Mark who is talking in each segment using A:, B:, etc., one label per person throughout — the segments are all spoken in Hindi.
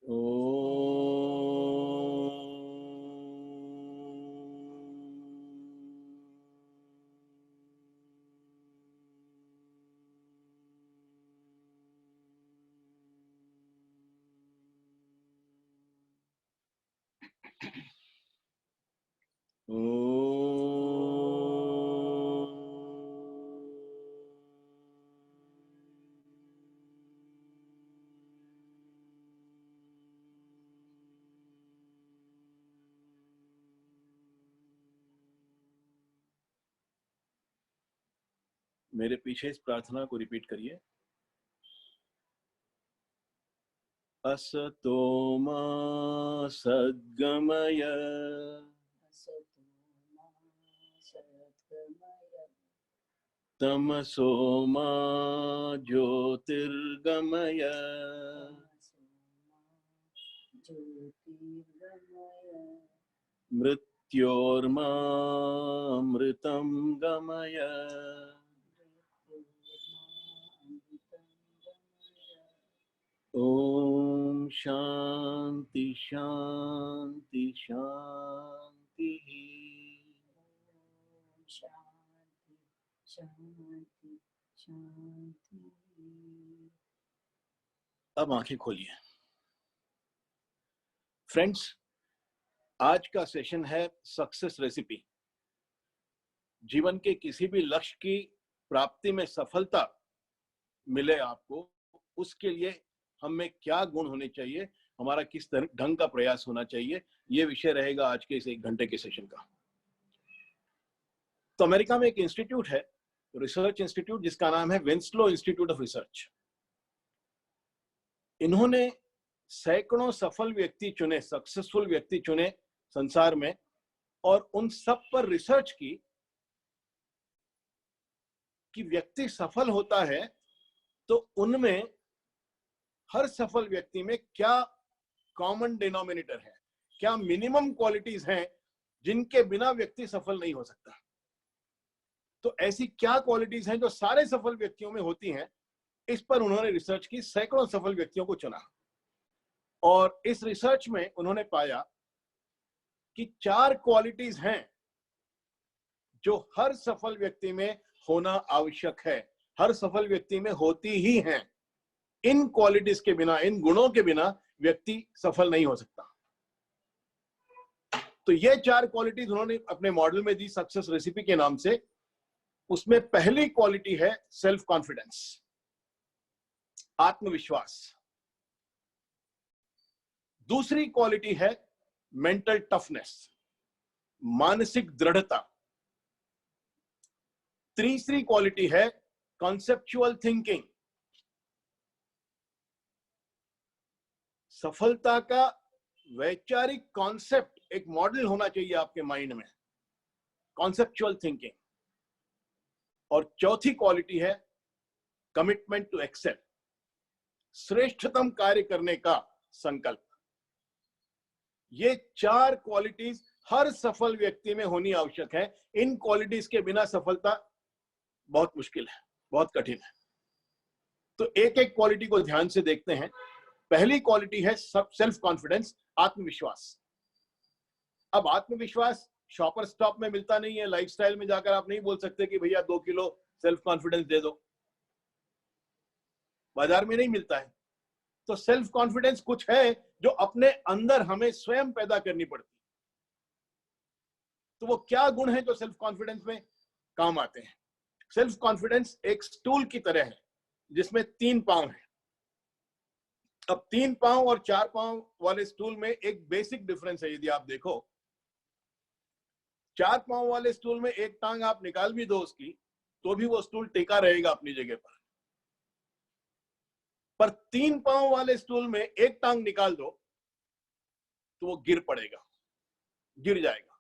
A: ओ मेरे पीछे इस प्रार्थना को रिपीट करिए। असतो मा सद्गमय तमसो मा ज्योतिर्गमय मृत्योर्मा अमृतं गमय। ओम शांति शांति शांति।
B: शांति शांति शांति।
A: अब आंखें खोलिए। फ्रेंड्स, आज का सेशन है सक्सेस रेसिपी। जीवन के किसी भी लक्ष्य की प्राप्ति में सफलता मिले आपको, उसके लिए हम में क्या गुण होने चाहिए, हमारा किस ढंग का प्रयास होना चाहिए, ये विषय रहेगा आज के इस 1 घंटे के सेशन का। तो अमेरिका में एक इंस्टीट्यूट है, रिसर्च इंस्टीट्यूट, जिसका नाम है विंस्लो इंस्टीट्यूट ऑफ रिसर्च। इन्होंने सैकड़ों सफल व्यक्ति चुने, सक्सेसफुल व्यक्ति चुने संसार में, और उन सब पर रिसर्च की कि व्यक्ति सफल होता है तो उनमें हर सफल व्यक्ति में क्या कॉमन डिनोमिनेटर है, क्या मिनिमम क्वालिटीज हैं जिनके बिना व्यक्ति सफल नहीं हो सकता। तो ऐसी क्या क्वालिटीज हैं जो सारे सफल व्यक्तियों में होती हैं, इस पर उन्होंने रिसर्च की, सैकड़ों सफल व्यक्तियों को चुना, और इस रिसर्च में उन्होंने पाया कि 4 क्वालिटीज हैं जो हर सफल व्यक्ति में होना आवश्यक है, हर सफल व्यक्ति में होती ही हैं। इन क्वालिटीज के बिना, इन गुणों के बिना व्यक्ति सफल नहीं हो सकता। तो ये 4 क्वालिटीज उन्होंने अपने मॉडल में दी, सक्सेस रेसिपी के नाम से। उसमें पहली क्वालिटी है सेल्फ कॉन्फिडेंस, आत्मविश्वास। दूसरी क्वालिटी है मेंटल टफनेस, मानसिक दृढ़ता। तीसरी क्वालिटी है कॉन्सेप्चुअल थिंकिंग, सफलता का वैचारिक कॉन्सेप्ट, एक मॉडल होना चाहिए आपके माइंड में, कॉन्सेप्चुअल थिंकिंग। और चौथी क्वालिटी है कमिटमेंट टू एक्सेल, श्रेष्ठतम कार्य करने का संकल्प। ये 4 क्वालिटीज हर सफल व्यक्ति में होनी आवश्यक है। इन क्वालिटीज के बिना सफलता बहुत मुश्किल है, बहुत कठिन है। तो एक एक क्वालिटी को ध्यान से देखते हैं। पहली क्वालिटी है सेल्फ कॉन्फिडेंस, आत्मविश्वास। अब आत्मविश्वास शॉपर स्टॉप में मिलता नहीं है, लाइफस्टाइल में जाकर आप नहीं बोल सकते कि भैया 2 किलो सेल्फ कॉन्फिडेंस दे दो, बाजार में नहीं मिलता है। तो सेल्फ कॉन्फिडेंस कुछ है जो अपने अंदर हमें स्वयं पैदा करनी पड़ती। तो वो क्या गुण है जो सेल्फ कॉन्फिडेंस में काम आते हैं? सेल्फ कॉन्फिडेंस एक स्टूल की तरह है जिसमें 3 पांव हैं। अब 3 पांव और 4 पांव वाले स्टूल में एक बेसिक डिफरेंस है। यदि आप देखो, 4 पांव वाले स्टूल में एक टांग आप निकाल भी दो उसकी, तो भी वो स्टूल टिका रहेगा अपनी जगह पर 3 पांव वाले स्टूल में एक टांग निकाल दो तो वो गिर पड़ेगा, गिर जाएगा।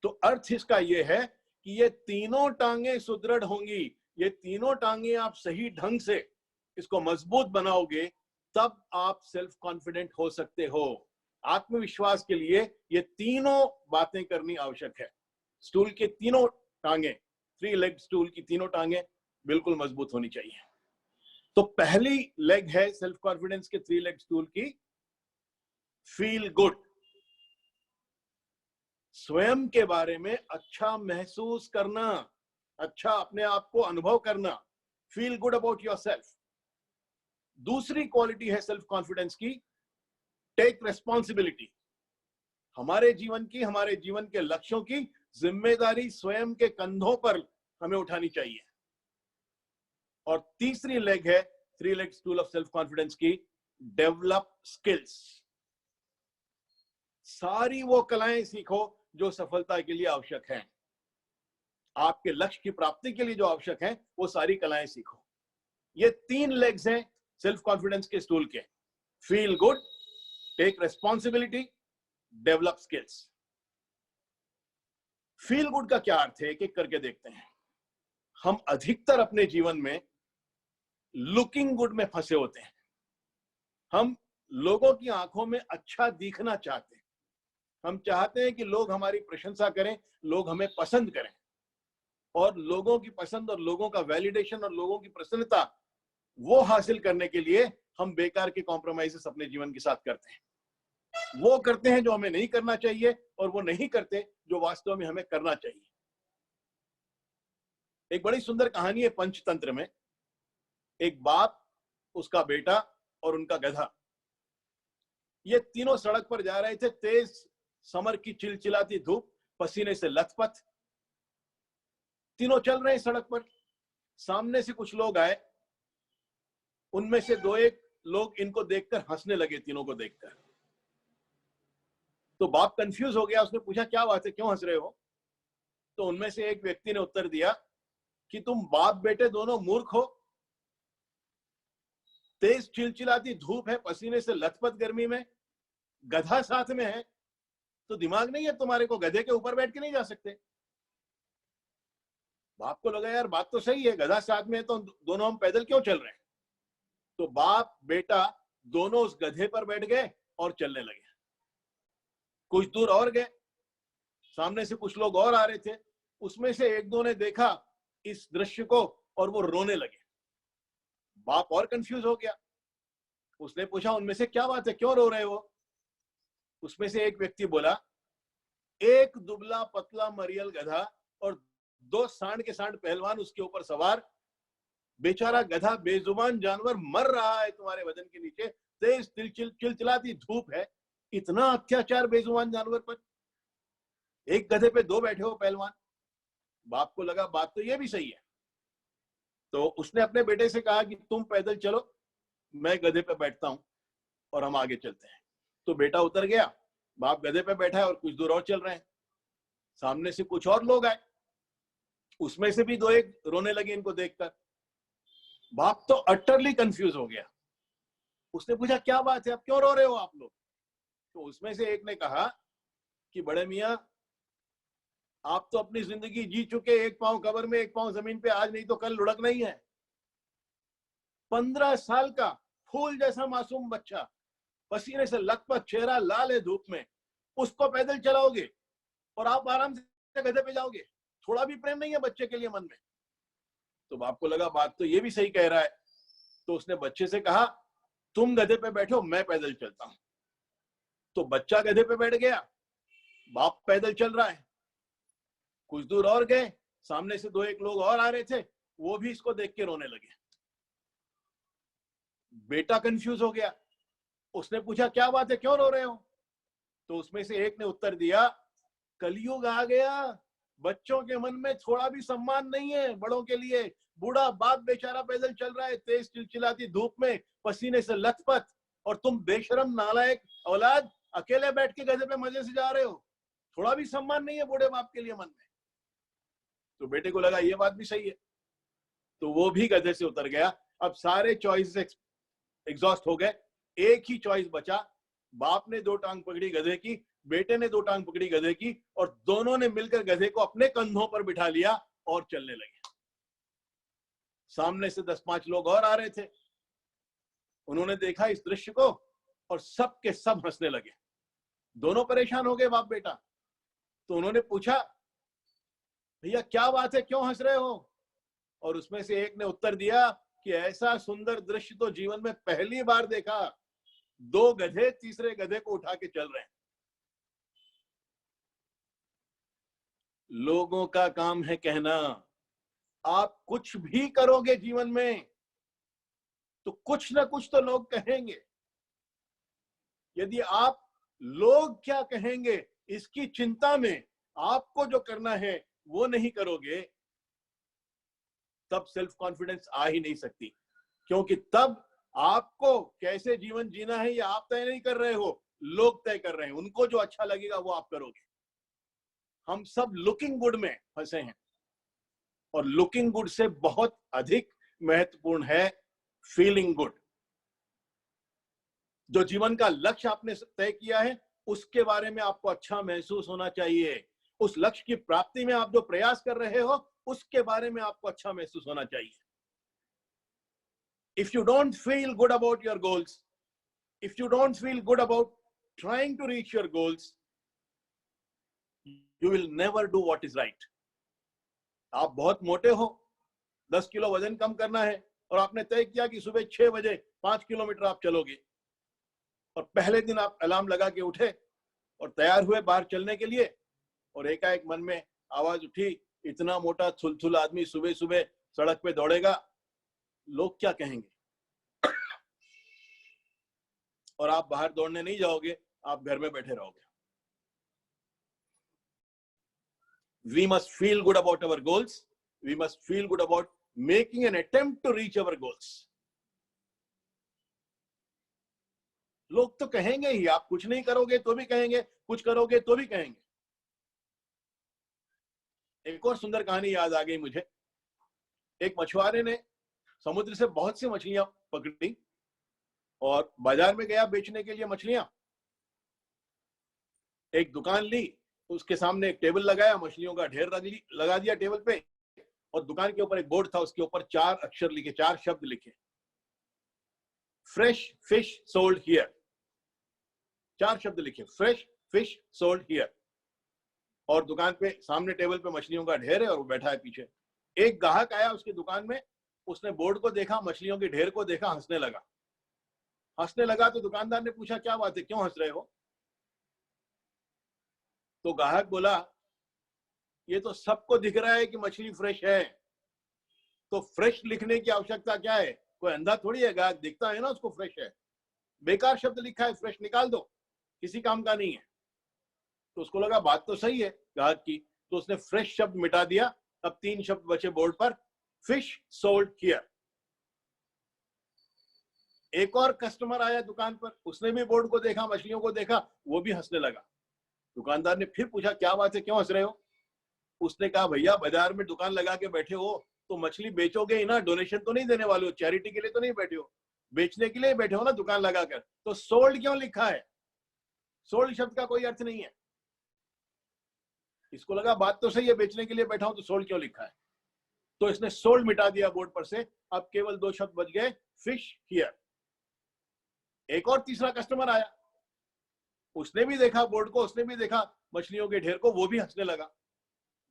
A: तो अर्थ इसका यह है कि ये तीनों टांगे सुदृढ़ होंगी, ये तीनों टांगे आप सही ढंग से इसको मजबूत बनाओगे, तब आप सेल्फ कॉन्फिडेंट हो सकते हो। आत्मविश्वास के लिए ये तीनों बातें करनी आवश्यक है। स्टूल के तीनों टांगे, 3 लेग स्टूल की तीनों टांगे बिल्कुल मजबूत होनी चाहिए। तो पहली लेग है सेल्फ कॉन्फिडेंस के 3 लेग स्टूल की, फील गुड, स्वयं के बारे में अच्छा महसूस करना, अच्छा अपने आप को अनुभव करना, फील गुड अबाउट योरसेल्फ। दूसरी क्वालिटी है सेल्फ कॉन्फिडेंस की, टेक रेस्पॉन्सिबिलिटी। हमारे जीवन की, हमारे जीवन के लक्ष्यों की जिम्मेदारी स्वयं के कंधों पर हमें उठानी चाहिए। और तीसरी लेग है, 3 leg stool of self confidence की, डेवलप स्किल्स। सारी वो कलाएं सीखो जो सफलता के लिए आवश्यक हैं। आपके लक्ष्य की प्राप्ति के लिए जो आवश्यक है वो सारी कलाएं सीखो। ये 3 लेग्स हैं सेल्फ कॉन्फिडेंस के स्टूल के, feel good, take responsibility, develop skills. Feel good का क्या अर्थ है, एक एक करके देखते हैं। हम अधिकतर अपने जीवन में लुकिंग गुड में फंसे होते हैं। हम लोगों की आंखों में अच्छा दिखना चाहते हैं। हम चाहते हैं कि लोग हमारी प्रशंसा करें, लोग हमें पसंद करें। और लोगों की पसंद और लोगों का वैलिडेशन और लोगों की प्रसन्नता वो हासिल करने के लिए हम बेकार के कॉम्प्रोमाइजेस अपने जीवन के साथ करते हैं। वो करते हैं जो हमें नहीं करना चाहिए, और वो नहीं करते जो वास्तव में हमें करना चाहिए। एक बड़ी सुंदर कहानी है पंचतंत्र में। एक बाप, उसका बेटा और उनका गधा, ये तीनों सड़क पर जा रहे थे। तेज समर की चिलचिलाती धूप, पसीने से लथपथ, तीनों चल रहे हैं सड़क पर। सामने से कुछ लोग आए, उनमें से 2-1 लोग इनको देखकर हंसने लगे, तीनों को देखकर। तो बाप कंफ्यूज हो गया, उसने पूछा क्या बात है, क्यों हंस रहे हो? तो उनमें से एक व्यक्ति ने उत्तर दिया कि तुम बाप बेटे दोनों मूर्ख हो। तेज चिलचिलाती धूप है, पसीने से लथपथ गर्मी में, गधा साथ में है, तो दिमाग नहीं है तुम्हारे को, गधे के ऊपर बैठ के नहीं जा सकते। बाप को लगा यार बात तो सही है, गधा साथ में है तो दोनों हम पैदल क्यों चल रहे हैं। तो बाप बेटा दोनों उस गधे पर बैठ गए और चलने लगे। कुछ दूर और गए, सामने से कुछ लोग और आ रहे थे। उसमें से 1-2 ने देखा इस दृश्य को और वो रोने लगे। बाप और कंफ्यूज हो गया, उसने पूछा उनमें से क्या बात है, क्यों रो रहे हो? उसमें से एक व्यक्ति बोला, एक दुबला पतला मरियल गधा और 2 सांड के सांड पहलवान उसके ऊपर सवार, बेचारा गधा बेजुबान जानवर मर रहा है तुम्हारे वजन के नीचे, तेज चिलचिलाती धूप है, इतना अत्याचार बेजुबान जानवर पर, एक गधे पे 2 बैठे हो पहलवान। बाप को लगा बात तो ये भी सही है। तो उसने अपने बेटे से कहा कि तुम पैदल चलो, मैं गधे पे बैठता हूं और हम आगे चलते हैं। तो बेटा उतर गया, बाप गधे पे बैठा है और कुछ दूर और चल रहे हैं। सामने से कुछ और लोग आए, उसमें से भी 2-1 रोने लगे इनको देखकर। बाप तो अटरली कंफ्यूज हो गया, उसने पूछा क्या बात है, अब क्यों रो रहे हो आप लोग? तो उसमें से एक ने कहा कि बड़े मियां, आप तो अपनी जिंदगी जी चुके, एक पांव कब्र में एक पांव जमीन पे, आज नहीं तो कल लुढ़कना ही है। 15 साल का फूल जैसा मासूम बच्चा, पसीने से लथपथ, चेहरा लाल है धूप में, उसको पैदल चलाओगे और आप आराम से गधे पे जाओगे? थोड़ा भी प्रेम नहीं है बच्चे के लिए मन में? तो बाप को लगा बात तो ये भी सही कह रहा है। तो उसने बच्चे से कहा तुम गधे पे बैठो, मैं पैदल चलता हूं। तो बच्चा गधे पे बैठ गया, बाप पैदल चल रहा है। कुछ दूर और गए, सामने से 2-1 लोग और आ रहे थे, वो भी इसको देख के रोने लगे। बेटा कंफ्यूज हो गया, उसने पूछा क्या बात है, क्यों रो रहे हो? तो उसमें से एक ने उत्तर दिया, कलयुग आ गया, बच्चों के मन में थोड़ा भी सम्मान नहीं है बड़ों के लिए। बूढ़ा बाप बेचारा पैदल चल रहा है तेज चिलचिलाती धूप में, पसीने से लथपथ, और तुम बेशरम नालायक औलाद अकेले बैठ के गधे पे मजे से जा रहे हो। थोड़ा भी सम्मान नहीं है बूढ़े बाप के लिए मन में। तो बेटे को लगा ये बात भी सही है, तो वो भी गधे से उतर गया। अब सारे चॉइसेस एग्जॉस्ट हो गए, एक ही चॉइस बचा। बाप ने 2 टांग पकड़ी गधे की, बेटे ने 2 टांग पकड़ी गधे की, और दोनों ने मिलकर गधे को अपने कंधों पर बिठा लिया और चलने लगे। सामने से 10-5 लोग और आ रहे थे, उन्होंने देखा इस दृश्य को और सब के सब हंसने लगे। दोनों परेशान हो गए बाप बेटा। तो उन्होंने पूछा भैया क्या बात है, क्यों हंस रहे हो? और उसमें से एक ने उत्तर दिया कि ऐसा सुंदर दृश्य तो जीवन में पहली बार देखा। 2 गधे तीसरे गधे को उठा के चल रहे हैं। लोगों का काम है कहना, आप कुछ भी करोगे जीवन में तो कुछ ना कुछ तो लोग कहेंगे। यदि आप लोग क्या कहेंगे इसकी चिंता में आपको जो करना है वो नहीं करोगे, तब सेल्फ कॉन्फिडेंस आ ही नहीं सकती, क्योंकि तब आपको कैसे जीवन जीना है ये आप तय नहीं कर रहे हो, लोग तय कर रहे हैं। उनको जो अच्छा लगेगा वो आप करोगे। हम सब लुकिंग गुड में फंसे हैं, और लुकिंग गुड से बहुत अधिक महत्वपूर्ण है फीलिंग गुड। जो जीवन का लक्ष्य आपने तय किया है उसके बारे में आपको अच्छा महसूस होना चाहिए। उस लक्ष्य की प्राप्ति में आप जो प्रयास कर रहे हो उसके बारे में आपको अच्छा महसूस होना चाहिए। If you don't feel good about your goals, if you don't feel good about trying to reach your goals, you will never do what is right. आप बहुत मोटे हो, 10 किलो वजन कम करना है, और आपने तय किया कि सुबह 6 बजे 5 किलोमीटर आप चलोगे, और पहले दिन आप अलार्म लगा के उठे और तैयार हुए बाहर चलने के लिए, और एकाएक मन में आवाज उठी, इतना मोटा थुलथुल आदमी सुबह सुबह सड़क पे दौड़ेगा, लोग क्या कहेंगे? और आप बाहर दौड़ने नहीं जाओगे, आप घर में बैठे रहोगे। We must feel good about our goals. We must feel good about making an attempt to reach our goals. लोग तो कहेंगे ही, आप कुछ नहीं करोगे तो भी कहेंगे, कुछ करोगे तो भी कहेंगे। एक और सुंदर कहानी याद आ गई मुझे। एक मछुआरे ने समुद्र से बहुत सी मछलियां पकड़ी और बाजार में गया बेचने के लिए मछलियां। एक दुकान ली, उसके सामने एक टेबल लगाया, मछलियों का ढेर लगा दिया टेबल पे, और दुकान के ऊपर एक बोर्ड था, उसके ऊपर 4 अक्षर लिखे, 4 शब्द लिखे, फ्रेश फिश सोल्ड हियर। 4 शब्द लिखे, फ्रेश फिश सोल्ड हियर। और दुकान पे सामने टेबल पे मछलियों का ढेर है और वो बैठा है पीछे। एक ग्राहक आया उसकी दुकान में, उसने बोर्ड को देखा, मछलियों के ढेर को देखा, हंसने लगा। तो दुकानदार ने पूछा, क्या बात है, क्यों हंस रहे हो? तो ग्राहक बोला, ये तो सबको दिख रहा है कि मछली फ्रेश है, तो फ्रेश लिखने की आवश्यकता क्या है? कोई अंधा थोड़ी है, ग्राहक दिखता है ना उसको फ्रेश है। बेकार शब्द लिखा है, फ्रेश निकाल दो, किसी काम का नहीं है। तो उसको लगा बात तो सही है ग्राहक की, तो उसने फ्रेश शब्द मिटा दिया। अब 3 शब्द बचे बोर्ड पर, फिश सोल्ड हियर। एक और कस्टमर आया दुकान पर, उसने भी बोर्ड को देखा, मछलियों को देखा, वो भी हंसने लगा। दुकानदार ने फिर पूछा, क्या बात है, क्यों हंस रहे हो? उसने कहा, भैया बाजार में दुकान लगा के बैठे हो तो मछली बेचोगे ही ना, डोनेशन तो नहीं देने वाले हो, चैरिटी के लिए तो नहीं बैठे हो, बेचने के लिए बैठे हो ना दुकान लगाकर, तो सोल्ड क्यों लिखा है? सोल्ड शब्द का कोई अर्थ नहीं है। इसको लगा बात तो सही है, बेचने के लिए बैठा हूं तो सोल्ड क्यों लिखा है? तो इसने सोल्ड मिटा दिया बोर्ड पर से। अब केवल 2 शब्द बच गए, फिश हियर। एक और तीसरा कस्टमर आया, उसने भी देखा बोर्ड को, उसने भी देखा मछलियों के ढेर को, वो भी हंसने लगा।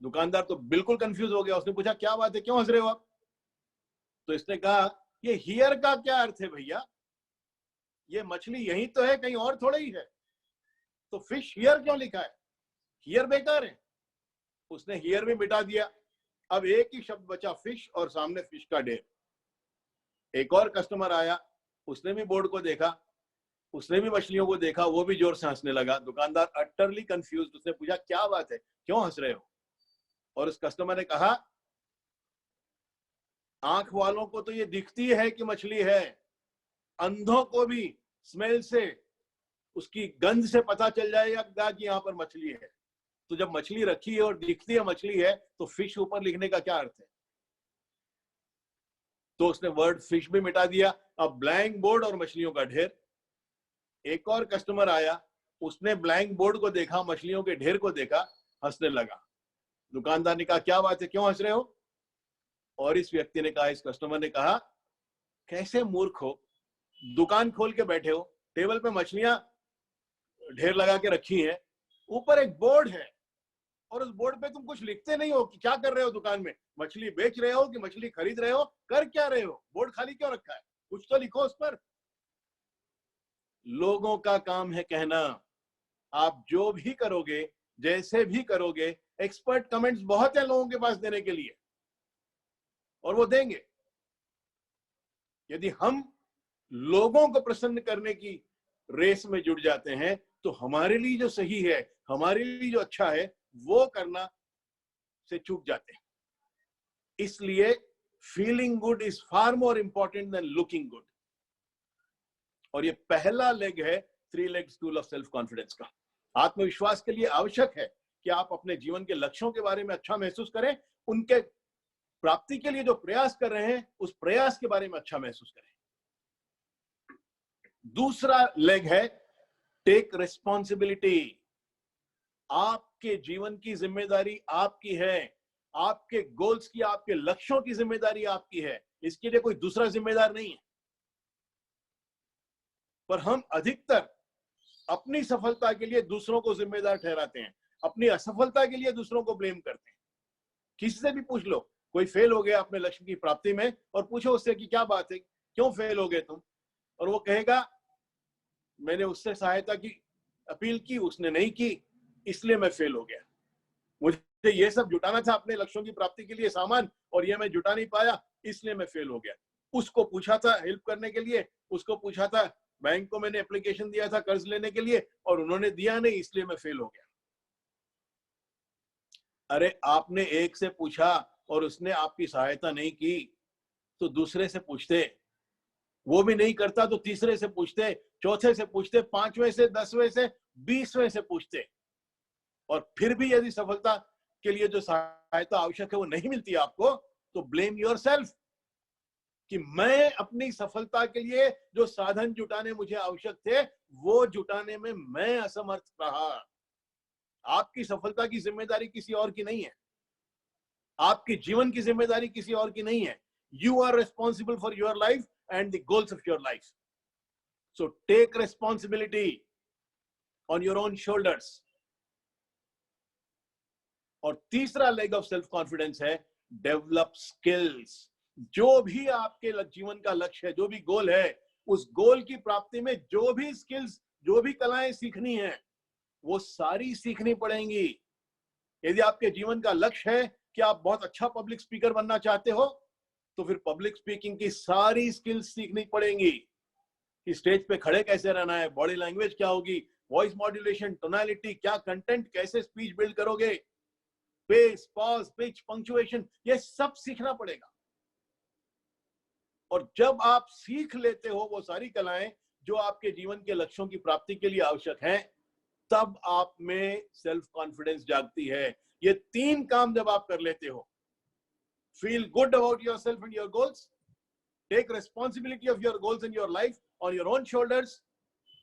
A: दुकानदार तो बिल्कुल कंफ्यूज हो गया, उसने पूछा, क्या बात है, क्यों हंस रहे हो आप? तो इसने कहा, ये हियर का क्या अर्थ है भैया? ये मछली यही तो है, कहीं और थोड़ा ही है, तो फिश हियर क्यों लिखा है? हियर बेकार है। उसने हियर भी मिटा दिया। अब एक ही शब्द बचा, फिश, और सामने फिश का ढेर। एक और कस्टमर आया, उसने भी बोर्ड को देखा, उसने भी मछलियों को देखा, वो भी जोर से हंसने लगा। दुकानदार अटरली कंफ्यूज, उसने पूछा, क्या बात है, क्यों हंस रहे हो? और उस कस्टमर ने कहा, आंख वालों को तो ये दिखती है कि मछली है, अंधों को भी स्मेल से, उसकी गंध से पता चल जाएगा कि यहाँ पर मछली है। तो जब मछली रखी है और दिखती है मछली है, तो फिश ऊपर लिखने का क्या अर्थ है? तो उसने वर्ड फिश भी मिटा दिया। अब ब्लैंक बोर्ड और मछलियों का ढेर। एक और कस्टमर आया, उसने ब्लैंक बोर्ड को देखा, मछलियों के ढेर को देखा, हंसने लगा। दुकानदार ने कहा, क्या बात है, क्यों हंस रहे हो? और इस व्यक्ति ने कहा, इस कस्टमर ने कहा, कैसे मूर्ख हो, दुकान खोल के बैठे हो, टेबल पे मछलियां ढेर लगा के रखी हैं, ऊपर एक बोर्ड है और उस बोर्ड पे तुम कुछ लिखते नहीं हो कि क्या कर रहे हो दुकान में, मछली बेच रहे हो कि मछली खरीद रहे हो, कर क्या रहे हो? बोर्ड खाली क्यों रखा है? कुछ तो लिखो उस पर। लोगों का काम है कहना। आप जो भी करोगे, जैसे भी करोगे, एक्सपर्ट कमेंट्स बहुत है लोगों के पास देने के लिए, और वो देंगे। यदि हम लोगों को प्रसन्न करने की रेस में जुड़ जाते हैं तो हमारे लिए जो सही है, हमारे लिए जो अच्छा है, वो करना से चूक जाते हैं। इसलिए feeling good is far more important than looking good. और ये पहला लेग है 3 leg stool of self confidence का। आत्मविश्वास के लिए आवश्यक है कि आप अपने जीवन के लक्ष्यों के बारे में अच्छा महसूस करें, उनके प्राप्ति के लिए जो प्रयास कर रहे हैं उस प्रयास के बारे में अच्छा महसूस करें। दूसरा लेग है टेक रिस्पॉन्सिबिलिटी। आपके जीवन की जिम्मेदारी आपकी है, आपके गोल्स की, आपके लक्ष्यों की जिम्मेदारी आपकी है, इसके लिए कोई दूसरा जिम्मेदार नहीं है। पर हम अधिकतर अपनी सफलता के लिए दूसरों को जिम्मेदार ठहराते हैं, अपनी असफलता के लिए दूसरों को ब्लेम करते हैं। किसी से भी पूछ लो, कोई फेल हो गया अपने लक्ष्य की प्राप्ति में, और पूछो उससे कि क्या बात है, क्यों फेल हो गए तुम, और वो कहेगा मैंने उससे सहायता की अपील की, उसने नहीं की, इसलिए मैं फेल हो गया। मुझे ये सब जुटाना था अपने लक्ष्यों की प्राप्ति के लिए सामान, और ये मैं जुटा नहीं पाया, इसलिए मैं फेल हो गया। उसको पूछा था हेल्प करने के लिए, उसको पूछा था, बैंक को मैंने एप्लीकेशन दिया था कर्ज लेने के लिए और उन्होंने दिया नहीं, इसलिए मैं फेल हो गया। अरे आपने एक से पूछा और उसने आपकी सहायता नहीं की तो दूसरे से पूछते, वो भी नहीं करता तो तीसरे से पूछते, चौथे से पूछते, 5वें से, 10वें से, 20वें से पूछते। और फिर भी यदि सफलता के लिए जो सहायता आवश्यक है वो नहीं मिलती आपको, तो ब्लेम योरसेल्फ कि मैं अपनी सफलता के लिए जो साधन जुटाने मुझे आवश्यक थे वो जुटाने में मैं असमर्थ रहा। आपकी सफलता की जिम्मेदारी किसी और की नहीं है, आपके जीवन की जिम्मेदारी किसी और की नहीं है। You are responsible for your life and the goals of your life. So take responsibility on your own shoulders. और तीसरा लेग ऑफ सेल्फ कॉन्फिडेंस है डेवलप स्किल्स। जो भी आपके जीवन का लक्ष्य है, जो भी गोल है, उस गोल की प्राप्ति में जो भी स्किल्स, जो भी कलाएं सीखनी है, वो सारी सीखनी पड़ेंगी। यदि आपके जीवन का लक्ष्य है कि आप बहुत अच्छा पब्लिक स्पीकर बनना चाहते हो, तो फिर पब्लिक स्पीकिंग की सारी स्किल्स सीखनी पड़ेंगी कि स्टेज पे खड़े कैसे रहना है, बॉडी लैंग्वेज क्या होगी, वॉइस मॉड्यूलेशन, टोनालिटी, क्या कंटेंट, कैसे स्पीच बिल्ड करोगे, पेस, पॉज, पिच, पंक्चुएशन, ये सब सीखना पड़ेगा। और जब आप सीख लेते हो वो सारी कलाएं जो आपके जीवन के लक्ष्यों की प्राप्ति के लिए आवश्यक हैं, तब आप में सेल्फ कॉन्फिडेंस जागती है। ये 3 काम जब आप कर लेते हो, feel good about yourself and your goals, take responsibility of your goals and your life on your own shoulders,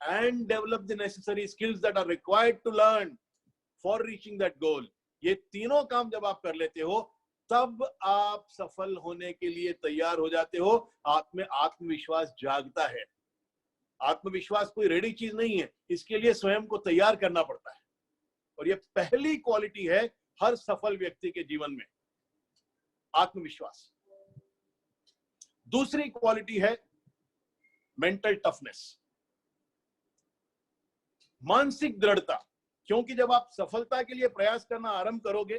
A: and develop the necessary skills that are required to learn for reaching that goal. ये तीनों काम जब आप कर लेते हो, तब आप सफल होने के लिए तैयार हो जाते हो। आप में आत्मविश्वास जागता है। आत्मविश्वास कोई रेडी चीज नहीं है, इसके लिए स्वयं को तैयार करना पड़ता है। और ये पहली क्वालिटी है हर सफल व्यक्ति के जीवन में, आत्मविश्वास। दूसरी क्वालिटी है मेंटल टफनेस, मानसिक दृढ़ता। क्योंकि जब आप सफलता के लिए प्रयास करना आरंभ करोगे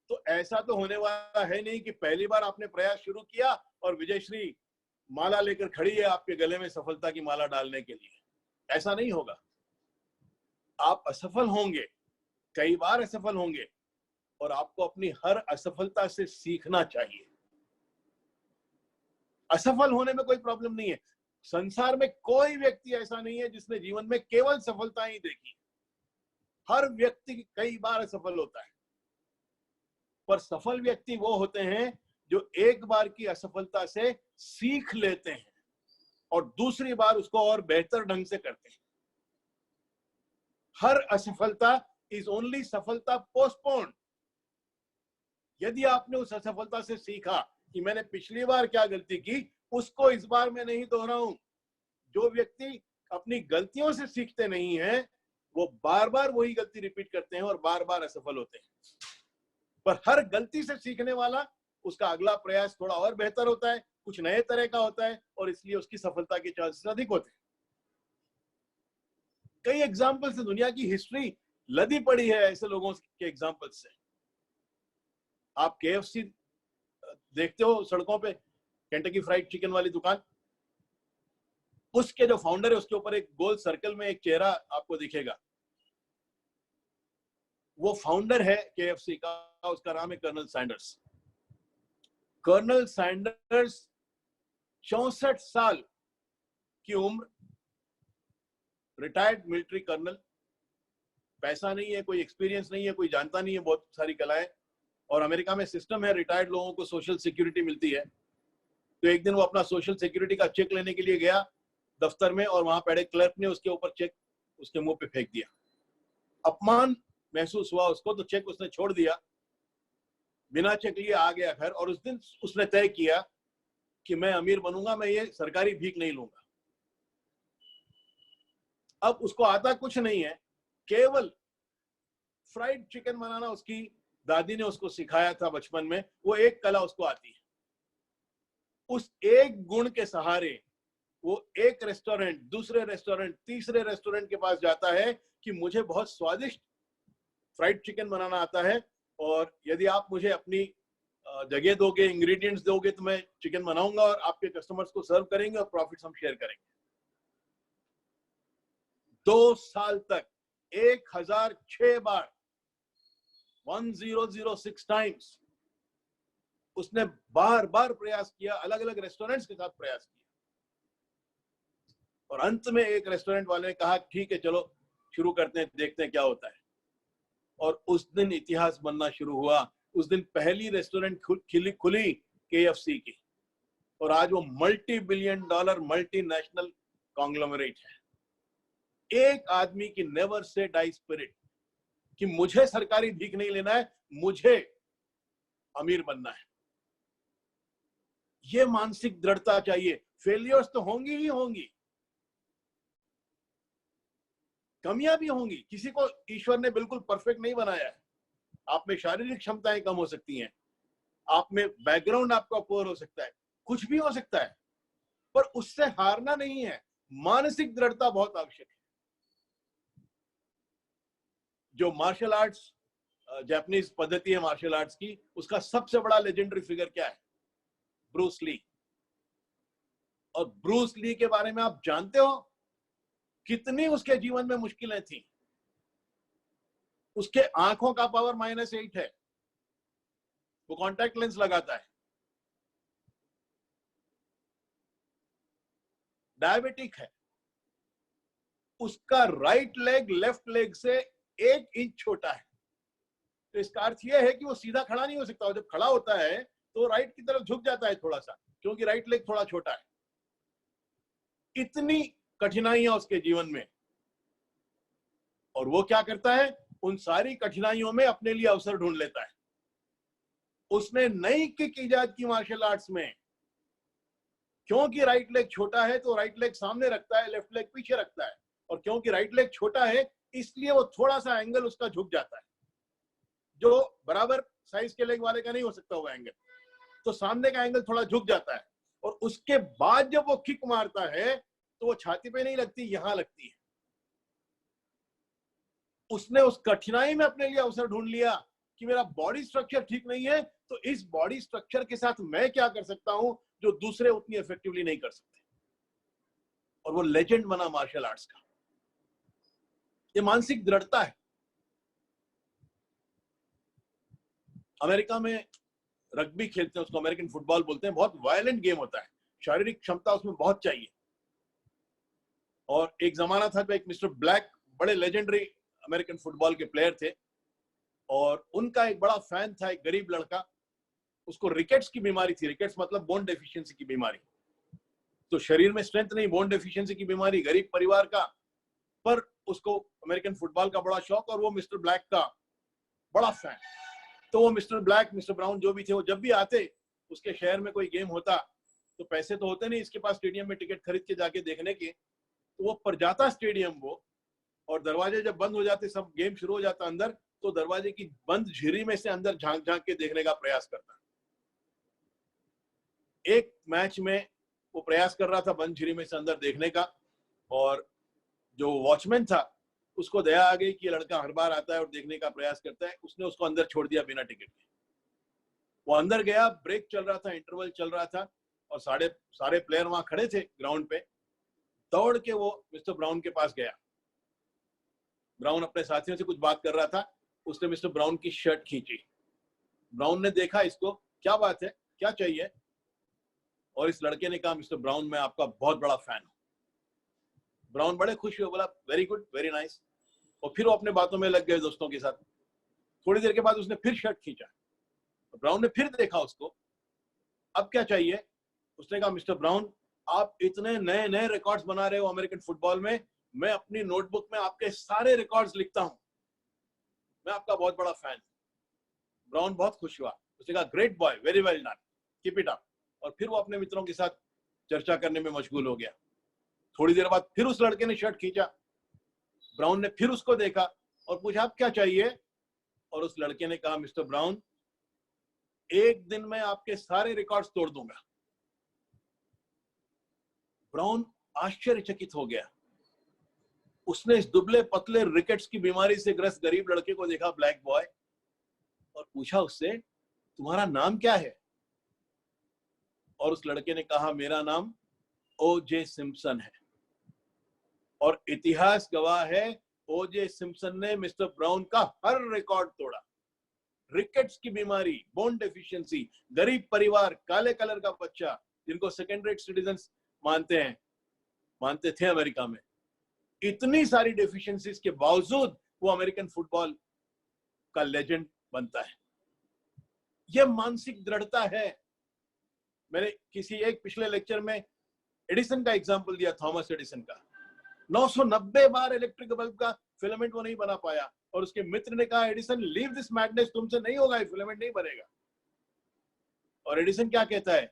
A: तो ऐसा तो होने वाला है नहीं कि पहली बार आपने प्रयास शुरू किया और विजयश्री माला लेकर खड़ी है आपके गले में सफलता की माला डालने के लिए। ऐसा नहीं होगा। आप असफल होंगे, कई बार असफल होंगे, और आपको अपनी हर असफलता से सीखना चाहिए। असफल होने में कोई प्रॉब्लम नहीं है। संसार में कोई व्यक्ति ऐसा नहीं है जिसने जीवन में केवल सफलता ही देखी। हर व्यक्ति कई बार असफल होता है, पर सफल व्यक्ति वो होते हैं जो एक बार की असफलता से सीख लेते हैं और दूसरी बार उसको और बेहतर ढंग से करते हैं। हर असफलता इज ओनली सफलता पोस्टपोन्ड। यदि आपने उस असफलता से सीखा कि मैंने पिछली बार क्या गलती की, उसको इस बार मैं नहीं दोहराऊं। जो व्यक्ति अपनी गलतियों से सीखते नहीं हैं, वो बार बार वही गलती रिपीट करते हैं और बार बार असफल होते हैं। पर हर गलती से सीखने वाला, उसका अगला प्रयास थोड़ा और बेहतर होता है, कुछ नए तरह का होता है, और इसलिए उसकी सफलता के चांसेस अधिक होते हैं। कई एग्जाम्पल्स है, दुनिया की हिस्ट्री लदी पड़ी है ऐसे लोगों के एग्जाम्पल्स से। आप KFC देखते हो सड़कों पे, केंटकी फ्राइड चिकन वाली दुकान, उसके जो फाउंडर है उसके ऊपर एक गोल सर्कल में एक चेहरा आपको दिखेगा, वो फाउंडर है KFC का, उसका नाम है कर्नल सैंडर्स। कर्नल सैंडर्स 64 साल की उम्र, रिटायर्ड मिलिट्री कर्नल, पैसा नहीं है, कोई एक्सपीरियंस नहीं है, कोई जानता नहीं है बहुत सारी कलाएं, और अमेरिका में सिस्टम है रिटायर्ड लोगों को सोशल सिक्योरिटी मिलती है। तो एक दिन वो अपना सोशल सिक्योरिटी का चेक लेने के लिए गया दफ्तर में, और वहां पड़े क्लर्क ने उसके ऊपर चेक उसके मुंह पे फेंक दिया। अपमान महसूस हुआ उसको, तो चेक उसने छोड़ दिया, बिना चेक लिए आ गया घर, और उस दिन उसने तय किया कि मैं अमीर बनूंगा, मैं ये सरकारी भीख नहीं लूंगा। अब उसको आता कुछ नहीं है, केवल फ्राइड चिकन बनाना उसकी दादी ने उसको सिखाया था बचपन में, वो एक कला उसको आती है। उस एक गुण के सहारे वो एक रेस्टोरेंट, दूसरे रेस्टोरेंट, तीसरे रेस्टोरेंट के पास जाता है कि मुझे बहुत स्वादिष्ट फ्राइड चिकन बनाना आता है, और यदि आप मुझे अपनी जगह दोगे, इंग्रेडिएंट्स दोगे, तो मैं चिकन बनाऊंगा और आपके कस्टमर्स को सर्व करेंगे और प्रॉफिट्स हम शेयर करेंगे। 2 साल तक 1006 बार, 1006 टाइम्स उसने बार बार प्रयास किया, अलग अलग रेस्टोरेंट्स के साथ प्रयास किया, और अंत में एक रेस्टोरेंट वाले ने कहा ठीक है चलो शुरू करते हैं, देखते हैं क्या होता है। और उस दिन इतिहास बनना शुरू हुआ। उस दिन पहली रेस्टोरेंट खुली KFC की, और आज वो $multi-billion मल्टीनेशनल कॉन्ग्लोमरेट है। एक आदमी की नेवर से डाई स्पिरिट कि मुझे सरकारी भीख नहीं लेना है, मुझे अमीर बनना है। ये मानसिक दृढ़ता चाहिए। फेलियर्स तो होंगी ही होंगी, कमियां भी होंगी, किसी को ईश्वर ने बिल्कुल परफेक्ट नहीं बनाया है। आप में शारीरिक क्षमताएं कम हो सकती हैं, आप में बैकग्राउंड आपका पुअर हो सकता है, कुछ भी हो सकता है, पर उससे हारना नहीं है। मानसिक दृढ़ता बहुत आवश्यक है। जो मार्शल आर्ट्स, जापानीज पद्धति है मार्शल आर्ट्स की, उसका सबसे बड़ा लेजेंडरी फिगर क्या है? Bruce Lee. और ब्रूस ली के बारे में आप जानते हो कितनी उसके जीवन में मुश्किलें थी। उसके आंखों का पावर -8 है, वो कॉन्टैक्ट लेंस लगाता है, डायबिटिक है, उसका राइट लेग लेफ्ट लेग से 1 इंच छोटा है। तो इसका अर्थ यह है कि वो सीधा खड़ा नहीं हो सकता, और जब खड़ा होता है तो राइट की तरफ झुक जाता है थोड़ा सा, क्योंकि राइट लेग थोड़ा छोटा है। इतनी कठिनाइयां उसके जीवन में, और वो क्या करता है? उन सारी कठिनाइयों में अपने लिए अवसर ढूंढ लेता है। उसने नई किक इजाद की मार्शल आर्ट्स में, क्योंकि राइट लेग छोटा है तो राइट लेग सामने रखता है, लेफ्ट लेग पीछे रखता है, और क्योंकि राइट लेग छोटा है इसलिए वो थोड़ा सा एंगल उसका झुक जाता है, जो बराबर साइज के लेग वाले का नहीं हो सकता वो एंगल, तो सामने का एंगल थोड़ा झुक जाता है। और उसके बाद जब वो किक मारता है तो वो छाती पे नहीं लगती, यहां लगती है। उसने उस कठिनाई में अपने लिए अवसर ढूंढ लिया कि मेरा बॉडी स्ट्रक्चर ठीक नहीं है, तो इस बॉडी स्ट्रक्चर के साथ मैं क्या कर सकता हूं जो दूसरे उतनी इफेक्टिवली नहीं कर सकते, और वो लेजेंड बना मार्शल आर्ट्स का। ये मानसिक दृढ़ता है। अमेरिका में रग्बी खेलते हैं, उसको अमेरिकन फुटबॉल बोलते हैं, बहुत वायलेंट गेम होता है, शारीरिक क्षमता उसमें बहुत चाहिए। और एक जमाना था जब एक मिस्टर ब्लैक बड़े लेजेंडरी अमेरिकन फुटबॉल के प्लेयर थे, और उनका एक बड़ा फैन था, एक गरीब लड़का, उसको रिकेट्स की बीमारी थी। रिकेट्स मतलब बोन डेफिशिएंसी की बीमारी, तो शरीर में स्ट्रेंथ नहीं, बोन डेफिशिएंसी की बीमारी, गरीब परिवार का, पर उसको अमेरिकन फुटबॉल का बड़ा शौक, और वो मिस्टर ब्लैक का बड़ा फैन। तो वो मिस्टर ब्लैक, मिस्टर ब्राउन जो भी थे, वो जब भी आते उसके शहर में कोई गेम होता, तो पैसे तो होते नहीं इसके पास स्टेडियम में टिकट खरीद के जाके देखने के, तो वो पर जाता स्टेडियम वो, और दरवाजे जब बंद हो जाते, सब गेम शुरू हो जाता अंदर, तो दरवाजे की बंद झिरी में से अंदर झांक झांक के देखने का प्रयास करता। एक मैच में वो प्रयास कर रहा था बंद झिरी में से अंदर देखने का, और जो वॉचमैन था उसको दया आ गई कि लड़का हर बार आता है और देखने का प्रयास करता है, उसने उसको अंदर छोड़ दिया बिना टिकट के। वो अंदर गया, ब्रेक चल रहा था, इंटरवल चल रहा था और सारे प्लेयर वहां खड़े थे ग्राउंड पे। दौड़ के वो मिस्टर ब्राउन के पास गया। ब्राउन अपने साथियों से कुछ बात कर रहा था, उसने मिस्टर ब्राउन की शर्ट खींची। ब्राउन ने देखा इसको, क्या बात है, क्या चाहिए? और इस लड़के ने कहा, मिस्टर ब्राउन मैं आपका बहुत बड़ा फैन हूं। ब्राउन बड़े खुश हुए, बोला वेरी गुड, वेरी नाइस। और फिर वो अपने बातों में लग गए दोस्तों के साथ। थोड़ी देर के बाद उसने फिर शर्ट खींचा, ब्राउन ने फिर देखा उसको, अब क्या चाहिए? उसने कहा, मिस्टर ब्राउन आप इतने नए नए रिकॉर्ड्स बना रहे हो अमेरिकन फुटबॉल में, मैं अपनी नोटबुक में आपके सारे रिकॉर्ड्स लिखता हूं, मैं आपका बहुत बड़ा फैन। ब्राउन बहुत खुश हुआ, उसने कहा great boy, very well done, keep it up. और फिर वो अपने मित्रों के साथ चर्चा करने में मशगूल हो गया। थोड़ी देर बाद फिर उस लड़के ने शर्ट खींचा, ब्राउन ने फिर उसको देखा और पूछा आप क्या चाहिए? और उस लड़के ने कहा, मिस्टर ब्राउन एक दिन में आपके सारे रिकॉर्ड्स तोड़ दूंगा। ब्राउन आश्चर्यचकित हो गया। उसने इस दुबले पतले रिकेट्स की बीमारी से ग्रस्त गरीब लड़के को देखा, ब्लैक बॉय, और पूछा उससे, तुम्हारा नाम क्या है? और उस लड़के ने कहा, मेरा नाम ओजे सिम्पसन है। और इतिहास गवाह है, ओजे सिम्पसन ने मिस्टर ब्राउन का हर रिकॉर्ड तोड़ा। रिकेट्स की बीमारी, बोन डेफिशिएंसी, गरीब परिवार, काले कलर का बच्चा, जिनको सेकेंड रेट सिटीजन्स मानते थे अमेरिका में, इतनी सारी डेफिशिएंसीज के बावजूद वो अमेरिकन फुटबॉल का लेजेंड बनता है। यह मानसिक दृढ़ता है। मैंने किसी एक पिछले लेक्चर में एडिसन का एग्जांपल दिया, थॉमस एडिसन का। 990 बार इलेक्ट्रिक बल्ब का फिलामेंट वो नहीं बना पाया और उसके मित्र ने कहा, एडिसन लीव दिस मैडनेस, तुमसे नहीं होगा, ये फिलामेंट नहीं बनेगा। और एडिसन क्या कहता है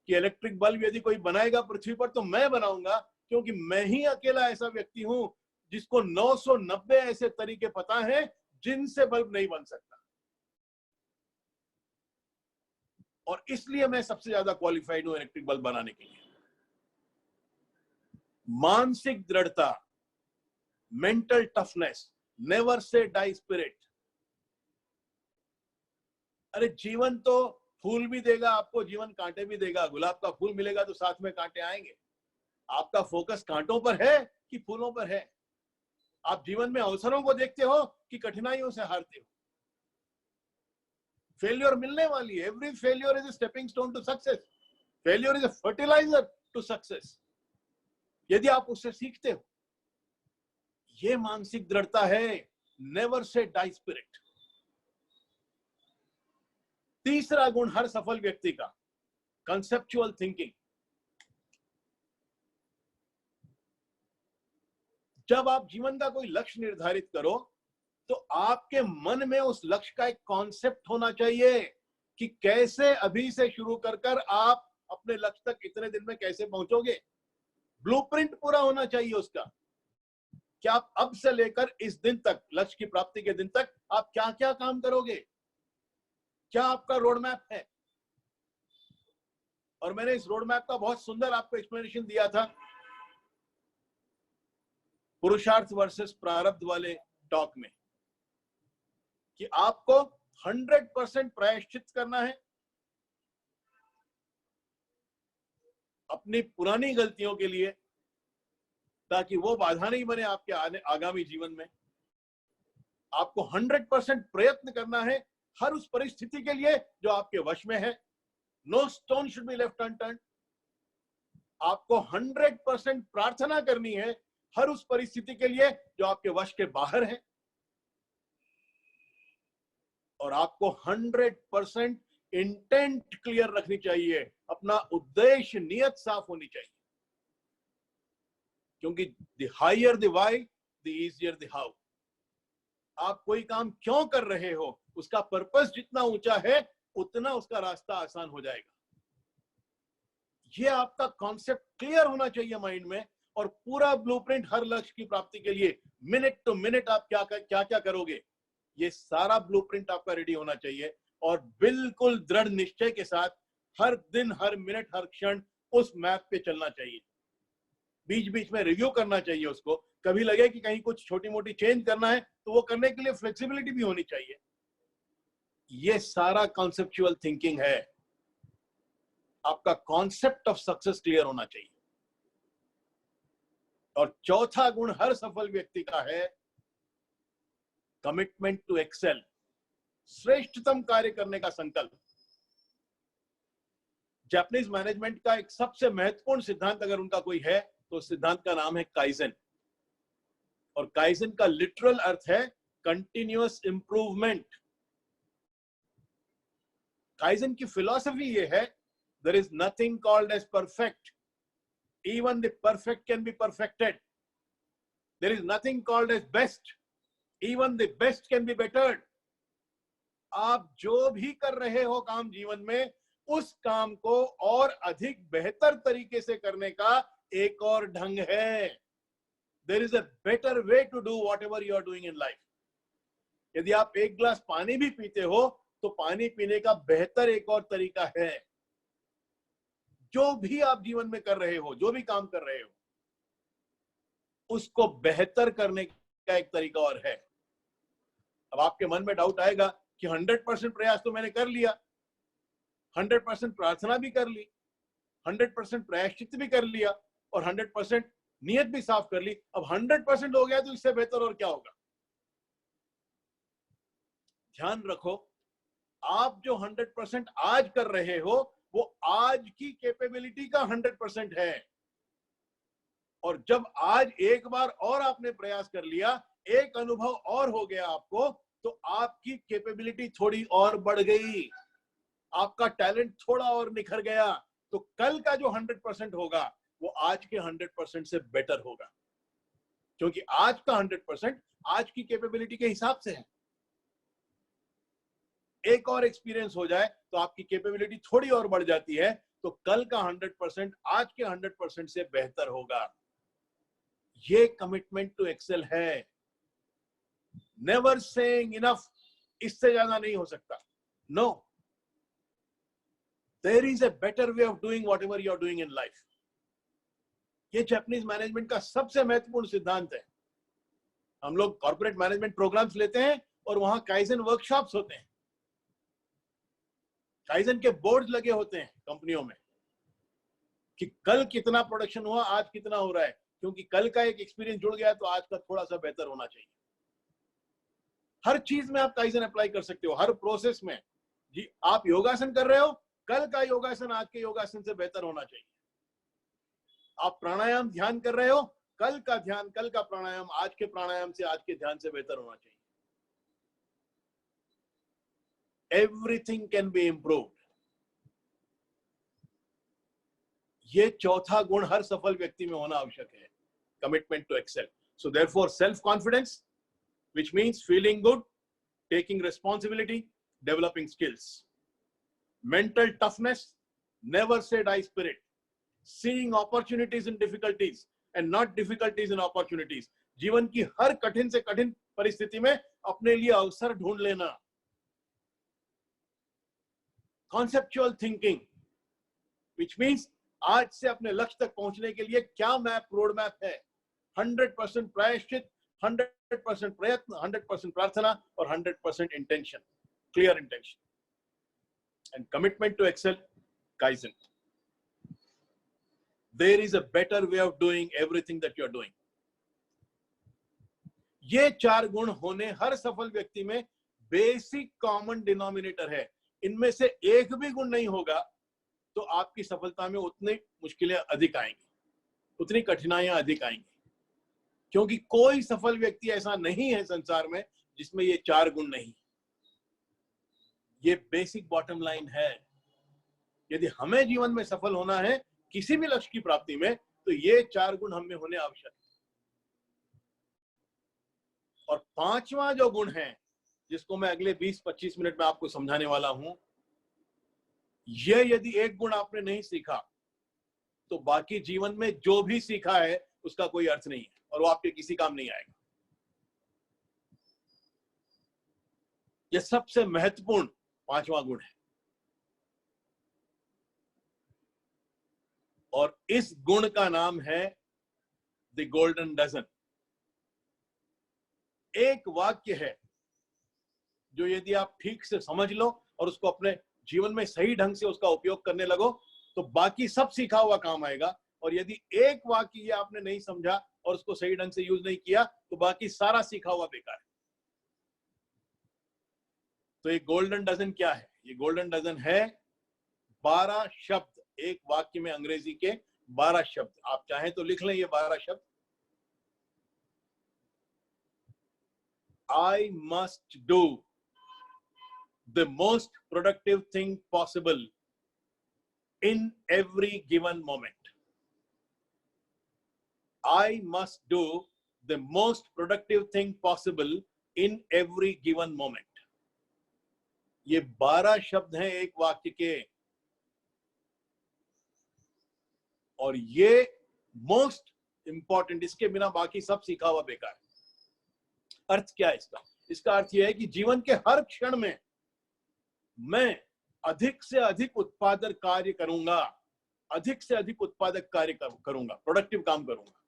A: कि इलेक्ट्रिक बल्ब यदि कोई बनाएगा पृथ्वी पर तो मैं बनाऊंगा, क्योंकि मैं ही अकेला ऐसा व्यक्ति हूं जिसको 990 ऐसे तरीके पता है जिनसे बल्ब नहीं बन सकता, और इसलिए मैं सबसे ज्यादा क्वालिफाइड हूं इलेक्ट्रिक बल्ब बनाने के लिए। मानसिक दृढ़ता, mental toughness, never say die spirit. अरे जीवन तो फूल भी देगा आपको, जीवन कांटे भी देगा। गुलाब का फूल मिलेगा तो साथ में कांटे आएंगे। आपका फोकस कांटों पर है कि फूलों पर है? आप जीवन में अवसरों को देखते हो कि कठिनाइयों से हारते हो? फेल्योर मिलने वाली है। Every failure is a stepping stone to success. Failure is a fertiliser to success, यदि आप उससे सीखते हो। ये मानसिक दृढ़ता है, नेवर से डाई स्पिरिट। तीसरा गुण हर सफल व्यक्ति का, कंसेप्चुअल थिंकिंग। जब आप जीवन का कोई लक्ष्य निर्धारित करो तो आपके मन में उस लक्ष्य का एक कॉन्सेप्ट होना चाहिए कि कैसे अभी से शुरू कर आप अपने लक्ष्य तक इतने दिन में कैसे पहुंचोगे। ब्लूप्रिंट पूरा होना चाहिए उसका, कि आप अब से लेकर इस दिन तक, लक्ष्य की प्राप्ति के दिन तक आप क्या क्या काम करोगे, क्या आपका रोड मैप है। और मैंने इस रोड मैप का बहुत सुंदर आपको एक्सप्लेनेशन दिया था पुरुषार्थ वर्सेस प्रारब्ध वाले टॉक में, कि आपको 100% प्रायश्चित करना है अपनी पुरानी गलतियों के लिए, ताकि वो बाधा नहीं बने आपके आगामी जीवन में। आपको 100% प्रयत्न करना है हर उस परिस्थिति के लिए जो आपके वश में है। No stone should be left unturned. आपको 100% प्रार्थना करनी है हर उस परिस्थिति के लिए जो आपके वश के बाहर है। और आपको 100% इंटेंट क्लियर रखनी चाहिए, अपना उद्देश्य, नियत साफ होनी चाहिए, क्योंकि the higher the why the easier the how. आप कोई काम क्यों कर रहे हो, उसका पर्पस जितना ऊंचा है उतना उसका रास्ता आसान हो जाएगा। ये आपका कॉन्सेप्ट क्लियर होना चाहिए माइंड में, और पूरा ब्लूप्रिंट हर लक्ष्य की प्राप्ति के लिए मिनट टू मिनट आप क्या क्या करोगे, ये सारा ब्लूप्रिंट आपका रेडी होना चाहिए। और बिल्कुल दृढ़ निश्चय के साथ हर दिन, हर मिनट, हर क्षण उस मैप पे चलना चाहिए। बीच बीच में रिव्यू करना चाहिए उसको। कभी लगे कि कहीं कुछ छोटी मोटी चेंज करना है तो वो करने के लिए फ्लेक्सिबिलिटी भी होनी चाहिए। ये सारा कॉन्सेप्चुअल थिंकिंग है। आपका कॉन्सेप्ट ऑफ सक्सेस क्लियर होना चाहिए। और चौथा गुण हर सफल व्यक्ति का है कमिटमेंट टू एक्सेल, श्रेष्ठतम कार्य करने का संकल्प। जापानीज मैनेजमेंट का एक सबसे महत्वपूर्ण सिद्धांत अगर उनका कोई है तो सिद्धांत का नाम है काइजन। और काइजन का लिटरल अर्थ है कंटिन्यूअस इंप्रूवमेंट। काइजन की फिलॉसफी ये है, there is nothing called as perfect, even the perfect can be perfected. There is nothing called as best, even the best can be bettered. आप जो भी कर रहे हो काम जीवन में, उस काम को और अधिक बेहतर तरीके से करने का एक और ढंग है। There is a better way to do whatever you are doing in life. यदि आप एक गिलास पानी भी पीते हो तो पानी पीने का बेहतर एक और तरीका है। जो भी आप जीवन में कर रहे हो, जो भी काम कर रहे हो, उसको बेहतर करने का एक तरीका और है। अब आपके मन में डाउट आएगा कि 100% प्रयास तो मैंने कर लिया, 100% प्रार्थना भी कर ली, 100% प्रायश्चित भी कर लिया और 100% नियत भी साफ कर ली, अब 100% हो गया तो इससे बेहतर और क्या होगा? ध्यान रखो, आप जो 100% आज कर रहे हो वो आज की कैपेबिलिटी का 100% है। और जब आज एक बार और आपने प्रयास कर लिया, एक अनुभव और हो गया आपको, तो आपकी कैपेबिलिटी थोड़ी और बढ़ गई, आपका टैलेंट थोड़ा और निखर गया। तो कल का जो 100% होगा वो आज के 100% से बेटर होगा, क्योंकि आज का 100% आज की कैपेबिलिटी के हिसाब से है। एक और एक्सपीरियंस हो जाए तो आपकी कैपेबिलिटी थोड़ी और बढ़ जाती है, तो कल का 100% आज के 100% से बेहतर होगा। ये कमिटमेंट टू एक्सेल है। नेवर सेइंग इनफ, इससे ज्यादा नहीं हो सकता। No, there is a better way of doing whatever you are doing in life. ये जापानीज मैनेजमेंट का सबसे महत्वपूर्ण सिद्धांत है। हम लोग कॉर्पोरेट मैनेजमेंट प्रोग्राम्स लेते हैं और वहां काइजन वर्कशॉप्स होते हैं, काइजन के बोर्ड लगे होते हैं कंपनियों में कि कल कितना प्रोडक्शन हुआ, आज कितना हो रहा है, क्योंकि कल का एक एक्सपीरियंस जुड़ गया तो आज का थोड़ा सा बेहतर होना चाहिए। हर चीज में आप काइजन अप्लाई कर सकते हो, हर प्रोसेस में। जी, आप योगासन कर रहे हो, कल का योगासन आज के योगासन से बेहतर होना चाहिए। आप प्राणायाम ध्यान कर रहे हो, कल का ध्यान, कल का प्राणायाम आज के प्राणायाम से, आज के ध्यान से बेहतर होना चाहिए। Everything can be improved. ये चौथा गुण हर सफल व्यक्ति में होना आवश्यक है, commitment to excel. So therefore self confidence, which means feeling good, taking responsibility, developing skills. Mental toughness, never say die spirit, seeing opportunities in difficulties and not difficulties in opportunities. जीवन की हर कठिन से कठिन परिस्थिति में अपने लिए अवसर ढूंढ लेना। Conceptual thinking, which means आज से अपने लक्ष्य तक पहुंचने के लिए क्या मैप, रोड मैप है। 100% प्रायश्चित, 100% प्रयत्न, 100% प्रार्थना और 100% intention, clear intention, and commitment to excel, kaizen. There is a better way of doing everything that you are doing. ये चार गुण होने हर सफल व्यक्ति में बेसिक कॉमन डिनोमिनेटर है। इनमें से एक भी गुण नहीं होगा तो आपकी सफलता में उतनी मुश्किलें अधिक आएंगी, उतनी कठिनाइयां अधिक आएंगी, क्योंकि कोई सफल व्यक्ति ऐसा नहीं है संसार में जिसमें ये चार गुण नहीं। ये बेसिक बॉटम लाइन है। यदि हमें जीवन में सफल होना है किसी भी लक्ष्य की प्राप्ति में, तो ये चार गुण हमें होने आवश्यक है। और पांचवा जो गुण है, जिसको मैं अगले 20-25 मिनट में आपको समझाने वाला हूं, ये यदि एक गुण आपने नहीं सीखा तो बाकी जीवन में जो भी सीखा है उसका कोई अर्थ नहीं है और वो आपके किसी काम नहीं आएगा। यह सबसे महत्वपूर्ण पांचवा गुण है। और इस गुण का नाम है द गोल्डन डजन। एक वाक्य है जो यदि आप ठीक से समझ लो और उसको अपने जीवन में सही ढंग से उसका उपयोग करने लगो तो बाकी सब सीखा हुआ काम आएगा। और यदि एक वाक्य ये आपने नहीं समझा और उसको सही ढंग से यूज नहीं किया तो बाकी सारा सीखा हुआ बेकार है। तो ये गोल्डन डजन क्या है? ये गोल्डन डजन है 12 शब्द, एक वाक्य में अंग्रेजी के 12 शब्द। आप चाहें तो लिख लें ये 12 शब्द। I must do the most productive thing possible in every given moment. I must do the most productive thing possible in every given moment. ये 12 शब्द हैं एक वाक्य के, और ये मोस्ट इंपॉर्टेंट, इसके बिना बाकी सब सीखा हुआ बेकार है। अर्थ क्या है इसका? इसका अर्थ यह है कि जीवन के हर क्षण में मैं अधिक से अधिक उत्पादक कार्य करूंगा, अधिक से अधिक उत्पादक कार्य करूंगा, प्रोडक्टिव काम करूंगा।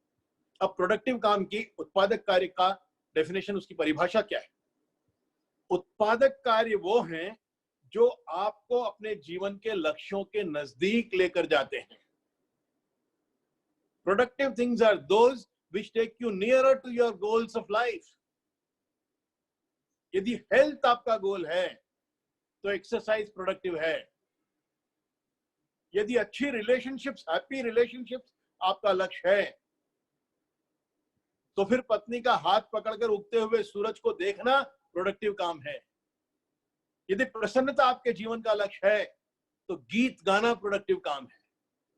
A: अब प्रोडक्टिव काम की, उत्पादक कार्य का डेफिनेशन, उसकी परिभाषा क्या है? उत्पादक कार्य वो हैं जो आपको अपने जीवन के लक्ष्यों के नजदीक लेकर जाते हैं। Productive things are those which take you nearer to your goals of life. यदि हेल्थ आपका गोल है तो एक्सरसाइज प्रोडक्टिव है। यदि अच्छी रिलेशनशिप्स, हैप्पी रिलेशनशिप्स आपका लक्ष्य है तो फिर पत्नी का हाथ पकड़कर उगते हुए सूरज को देखना प्रोडक्टिव काम है। यदि प्रसन्नता आपके जीवन का लक्ष्य है तो गीत गाना प्रोडक्टिव काम है।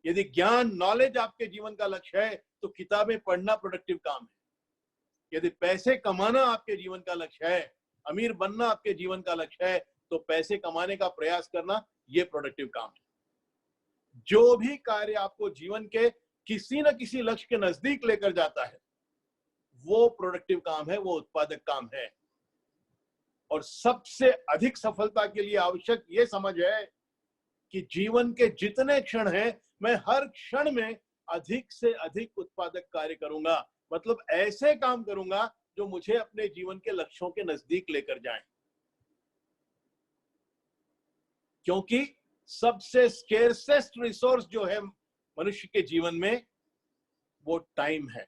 A: यदि ज्ञान, नॉलेज आपके जीवन का लक्ष्य है तो किताबें पढ़ना प्रोडक्टिव काम है। यदि पैसे कमाना आपके जीवन का लक्ष्य है, अमीर बनना आपके जीवन का लक्ष्य है, तो पैसे कमाने का प्रयास करना ये प्रोडक्टिव काम है। जो भी कार्य आपको जीवन के किसी न किसी लक्ष्य के नजदीक लेकर जाता है वो प्रोडक्टिव काम है, वो उत्पादक काम है। और सबसे अधिक सफलता के लिए आवश्यक ये समझ है कि जीवन के जितने क्षण हैं मैं हर क्षण में अधिक से अधिक उत्पादक कार्य करूंगा। मतलब ऐसे काम करूंगा जो मुझे अपने जीवन के लक्ष्यों के नजदीक लेकर जाएं। क्योंकि सबसे स्केर्सेस्ट रिसोर्स जो है मनुष्य के जीवन में वो टाइम है।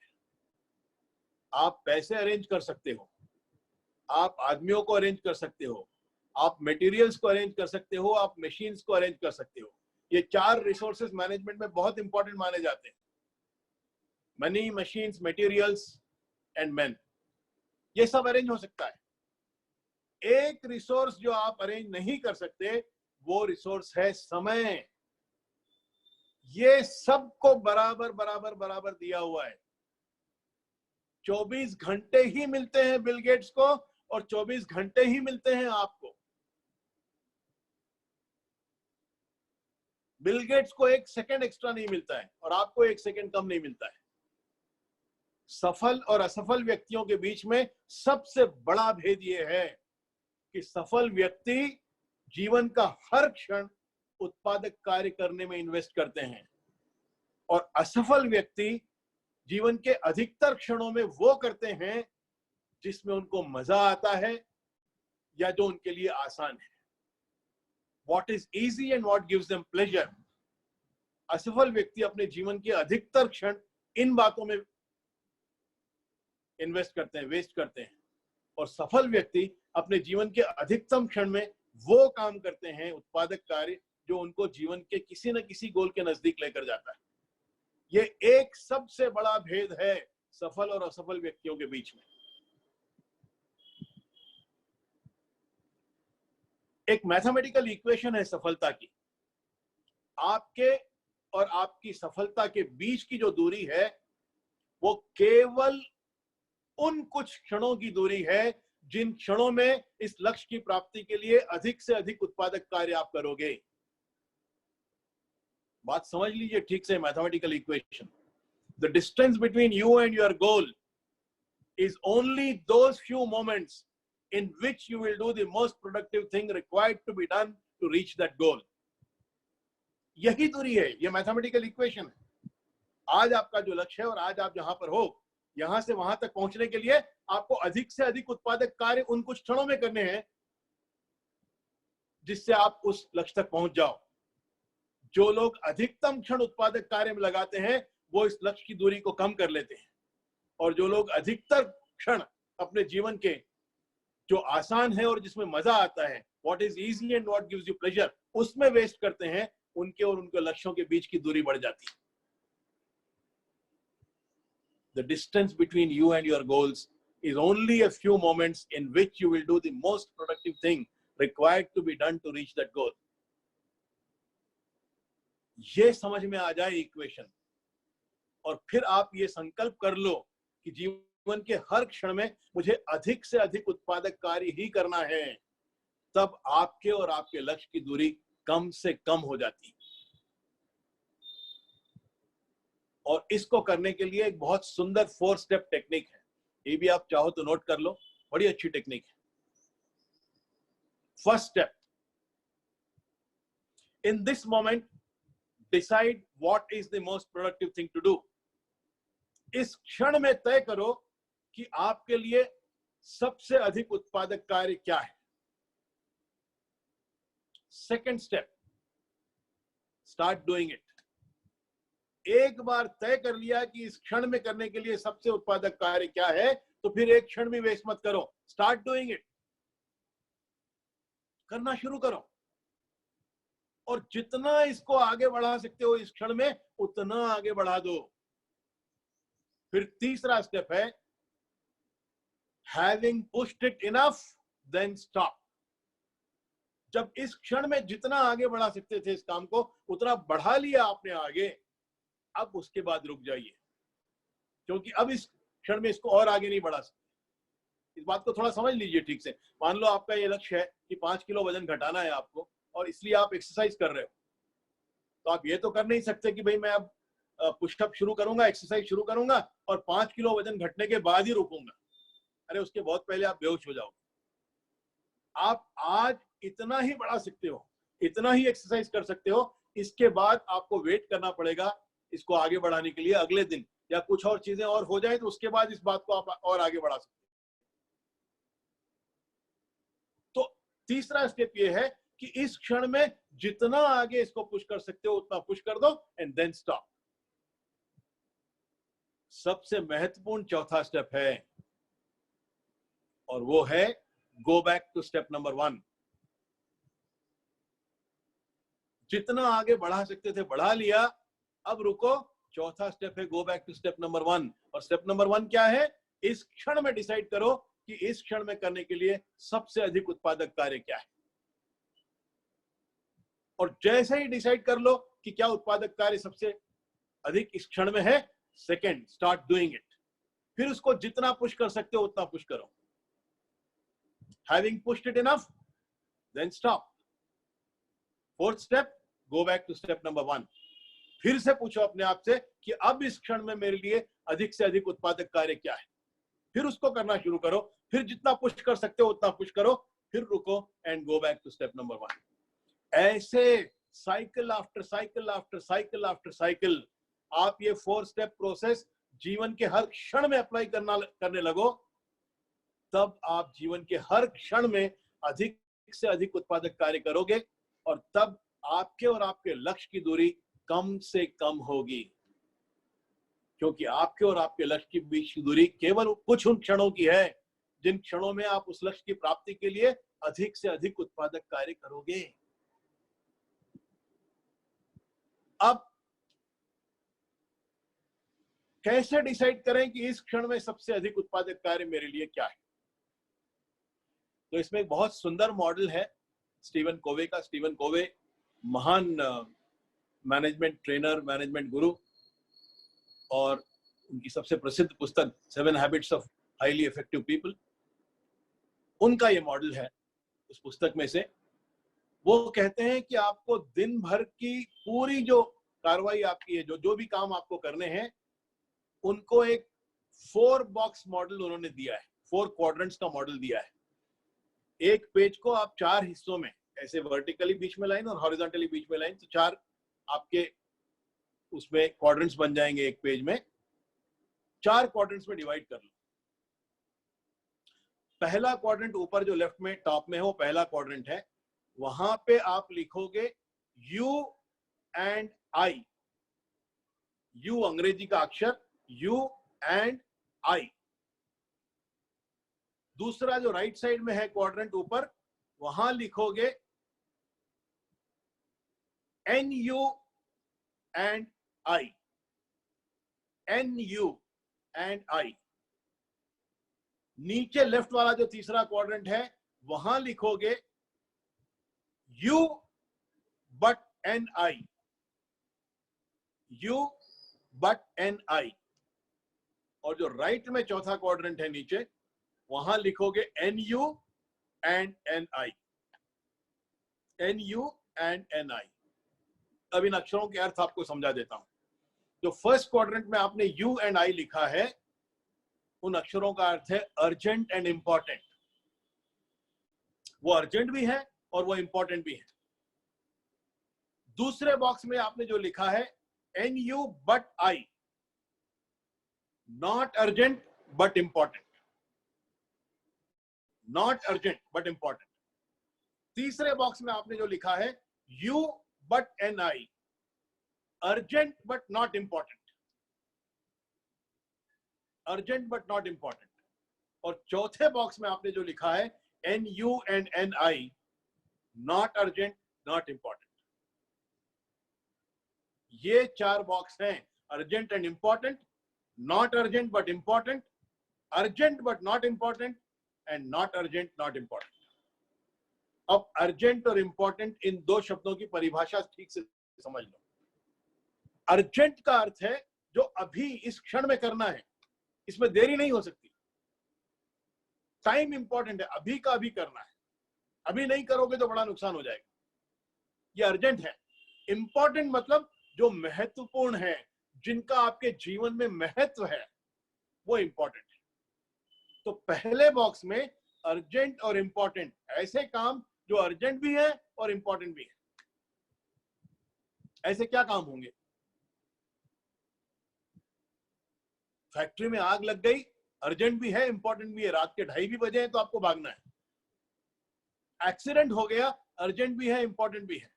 A: आप पैसे अरेंज कर सकते हो, आप आदमियों को अरेंज कर सकते हो, आप मटेरियल्स को अरेंज कर सकते हो, आप मशीन्स को अरेंज कर सकते हो। ये 4 रिसोर्सेज मैनेजमेंट में बहुत इंपॉर्टेंट माने जाते हैं। Money, machines, materials and man, ये सब अरेंज हो सकता है। एक रिसोर्स जो आप अरेंज नहीं कर सकते वो रिसोर्स है समय। ये सबको बराबर बराबर बराबर दिया हुआ है। 24 घंटे ही मिलते हैं बिल गेट्स को और 24 घंटे ही मिलते हैं आपको। बिल गेट्स को 1 सेकंड एक्स्ट्रा नहीं मिलता है और आपको 1 सेकंड कम नहीं मिलता है। सफल और असफल व्यक्तियों के बीच में सबसे बड़ा भेद यह है कि सफल व्यक्ति जीवन का हर क्षण उत्पादक कार्य करने में इन्वेस्ट करते हैं और असफल व्यक्ति जीवन के अधिकतर क्षणों में वो करते हैं जिसमें उनको मजा आता है या जो उनके लिए आसान है। What is easy and what gives them pleasure. असफल व्यक्ति अपने जीवन के अधिकतर क्षण इन बातों में इन्वेस्ट करते हैं, वेस्ट करते हैं, और सफल व्यक्ति अपने जीवन के अधिकतम क्षण में वो काम करते हैं, उत्पादक कार्य, जो उनको जीवन के किसी न किसी गोल के नजदीक लेकर जाता है। ये एक सबसे बड़ा भेद है सफल और असफल व्यक्तियों के बीच में। एक मैथमेटिकल इक्वेशन है सफलता की। आपके और आपकी सफलता के बीच की जो दूरी है वो केवल उन कुछ क्षणों की दूरी है जिन क्षणों में इस लक्ष्य की प्राप्ति के लिए अधिक से अधिक उत्पादक कार्य आप करोगे। बात समझ लीजिए ठीक से, mathematical equation. The distance between you and your goal is only those few moments in which you will do the most productive thing required to be done to reach that goal. यही दूरी है, ये मैथमेटिकल इक्वेशन है। आज आपका जो लक्ष्य है और आज आप जहां पर हो, यहां से वहां तक पहुंचने के लिए आपको अधिक से अधिक उत्पादक कार्य उन कुछ क्षणों में करने हैं जिससे आप उस लक्ष्य तक पहुंच जाओ। जो लोग अधिकतम क्षण उत्पादक कार्य में लगाते हैं वो इस लक्ष्य की दूरी को कम कर लेते हैं, और जो लोग अधिकतर क्षण अपने जीवन के जो आसान है और जिसमें मजा आता है, what is easy and what gives you pleasure, उसमें वेस्ट करते हैं, उनके और उनके लक्ष्यों के बीच की दूरी बढ़ जाती है। The distance between you and your goals is only a few moments in which you will do the most productive thing required to be done to reach that goal. ये समझ में आ जाए इक्वेशन, और फिर आप ये संकल्प कर लो कि जीवन के हर क्षण में मुझे अधिक से अधिक उत्पादक कार्य ही करना है, तब आपके और आपके लक्ष्य की दूरी कम से कम हो जाती है। और इसको करने के लिए एक बहुत सुंदर 4 स्टेप टेक्निक है, ये भी आप चाहो तो नोट कर लो, बड़ी अच्छी टेक्निक है। First step, in this moment decide what is the most productive thing to do. इस क्षण में तय करो कि आपके लिए सबसे अधिक उत्पादक कार्य क्या है। Second step, start doing it. एक बार तय कर लिया कि इस क्षण में करने के लिए सबसे उत्पादक कार्य क्या है, तो फिर एक क्षण भी वेस्ट मत करो, स्टार्ट डूइंग इट, करना शुरू करो। और जितना इसको आगे बढ़ा सकते हो इस क्षण में, उतना आगे बढ़ा दो। फिर तीसरा स्टेप है, having pushed it enough then stop. जब इस क्षण में जितना आगे बढ़ा सकते थे इस काम को, उतना बढ़ा लिया आपने आगे, अब उसके बाद रुक जाइए, क्योंकि अब इस क्षण में इसको और आगे नहीं बढ़ा सकते। इस बात को थोड़ा समझ लीजिए ठीक से। मान लो आपका ये लक्ष्य है कि 5 किलो वजन घटाना है आपको, और इसलिए आप एक्सरसाइज कर रहे हो, तो आप ये तो कर नहीं सकते कि भाई मैं अब पुशअप शुरू करूंगा, एक्सरसाइज शुरू करूंगा और 5 किलो वजन घटने के बाद ही रुकूंगा। अरे उसके बहुत पहले आप बेहोश हो जाओगे। आप आज इतना ही बढ़ा सकते हो, इतना ही एक्सरसाइज कर सकते हो, इसके बाद आपको वेट करना पड़ेगा इसको आगे बढ़ाने के लिए। अगले दिन या कुछ और चीजें और हो जाए तो उसके बाद इस बात को आप और आगे बढ़ा सकते हो। तो तीसरा स्टेप ये है कि इस क्षण में जितना आगे इसको पुश कर सकते हो उतना पुश कर दो एंड देन स्टॉप। सबसे महत्वपूर्ण चौथा स्टेप है, और वो है go back to step number 1। जितना आगे बढ़ा सकते थे बढ़ा लिया, अब रुको। चौथा स्टेप है go back to step number 1। और स्टेप नंबर 1 क्या है? इस क्षण में डिसाइड करो कि इस क्षण में करने के लिए सबसे अधिक उत्पादक कार्य क्या है। और जैसे ही डिसाइड कर लो कि क्या उत्पादक कार्य सबसे अधिक इस क्षण में है, सेकंड, स्टार्ट डूइंग इट। फिर उसको जितना पुश कर सकते हो उतना पुश करो। Having pushed it enough, then stop. Fourth step, go back to step number 1. फिर से पूछो अपने आप से कि अब इस क्षण में मेरे लिए अधिक से अधिक उत्पादक कार्य क्या है। फिर उसको करना शुरू करो। फिर जितना पुश कर सकते हो उतना पुश करो, फिर रुको and go back to step number 1। ऐसे cycle after cycle after cycle after cycle आप ये 4 स्टेप प्रोसेस जीवन के हर क्षण में अप्लाई करने लगो, तब आप जीवन के हर क्षण में अधिक से अधिक उत्पादक कार्य करोगे, और तब आपके और आपके लक्ष्य की दूरी कम से कम होगी। क्योंकि आपके और आपके लक्ष्य के बीच की दूरी केवल कुछ उन क्षणों की है जिन क्षणों में आप उस लक्ष्य की प्राप्ति के लिए अधिक से अधिक उत्पादक कार्य करोगे। अब कैसे डिसाइड करें कि इस क्षण में सबसे अधिक उत्पादक कार्य मेरे लिए क्या है? तो इसमें एक बहुत सुंदर मॉडल है स्टीवन कोवे का। स्टीवन कोवे महान मैनेजमेंट ट्रेनर, मैनेजमेंट गुरु, और उनकी सबसे प्रसिद्ध पुस्तक 7 habits of highly effective people, उनका ये मॉडल है। उस पुस्तक में से वो कहते हैं कि आपको दिन भर की पूरी जो कार्रवाई आपकी है, जो भी काम आपको करने हैं, उनको एक 4 बॉक्स मॉडल उन्होंने दिया है, 4 क्वाड्रेंट्स का मॉडल दिया है। एक पेज को आप 4 हिस्सों में, ऐसे वर्टिकली बीच में लाइन और हॉरिजॉन्टली बीच में लाइन, तो 4 आपके उसमें क्वाड्रेंट्स बन जाएंगे एक पेज में, 4 क्वाड्रेंट्स में डिवाइड कर लो। पहला क्वाड्रेंट ऊपर जो लेफ्ट में टॉप में है वो पहला क्वाड्रेंट है, वहां पे आप लिखोगे यू एंड आई, यू अंग्रेजी का अक्षर, यू एंड आई। दूसरा जो राइट साइड में है क्वाड्रेंट ऊपर, वहां लिखोगे N U and I, N U and I. नीचे लेफ्ट वाला जो तीसरा क्वाड्रेंट है, वहां लिखोगे U but N I, U but N I. और जो राइट में चौथा क्वाड्रेंट है नीचे, वहां लिखोगे N U and N I, N U and N I. अब इन अक्षरों के अर्थ आपको समझा देता हूं। जो फर्स्ट क्वाड्रेंट में आपने यू एंड आई लिखा है, उन अक्षरों का अर्थ है अर्जेंट एंड इंपॉर्टेंट। वो अर्जेंट भी है और वो इंपॉर्टेंट भी है। दूसरे बॉक्स में आपने जो लिखा है N U but I, not urgent but important, not urgent but important. तीसरे बॉक्स में आपने जो लिखा है U but N I, urgent but not important, urgent but not important. और चौथे बॉक्स में आपने जो लिखा है N U and N I, not urgent not important. ये 4 बॉक्स हैं, urgent and important, not urgent but important, urgent but not important and not urgent not important. अब अर्जेंट और इंपॉर्टेंट इन 2 शब्दों की परिभाषा ठीक से समझ लो। अर्जेंट का अर्थ है जो अभी इस क्षण में करना है, इसमें देरी नहीं हो सकती। टाइम इंपॉर्टेंट है, अभी का अभी करना है, अभी नहीं करोगे तो बड़ा नुकसान हो जाएगा, ये अर्जेंट है। इंपॉर्टेंट मतलब जो महत्वपूर्ण है, जिनका आपके जीवन में महत्व है, वो इंपॉर्टेंट है। तो पहले बॉक्स में अर्जेंट और इंपॉर्टेंट, ऐसे काम जो अर्जेंट भी है और इंपॉर्टेंट भी है। ऐसे क्या काम होंगे? फैक्ट्री में आग लग गई, अर्जेंट भी है इंपॉर्टेंट भी है, रात के 2:30 बजे हैं तो आपको भागना है। एक्सीडेंट हो गया, अर्जेंट भी है इंपॉर्टेंट भी है।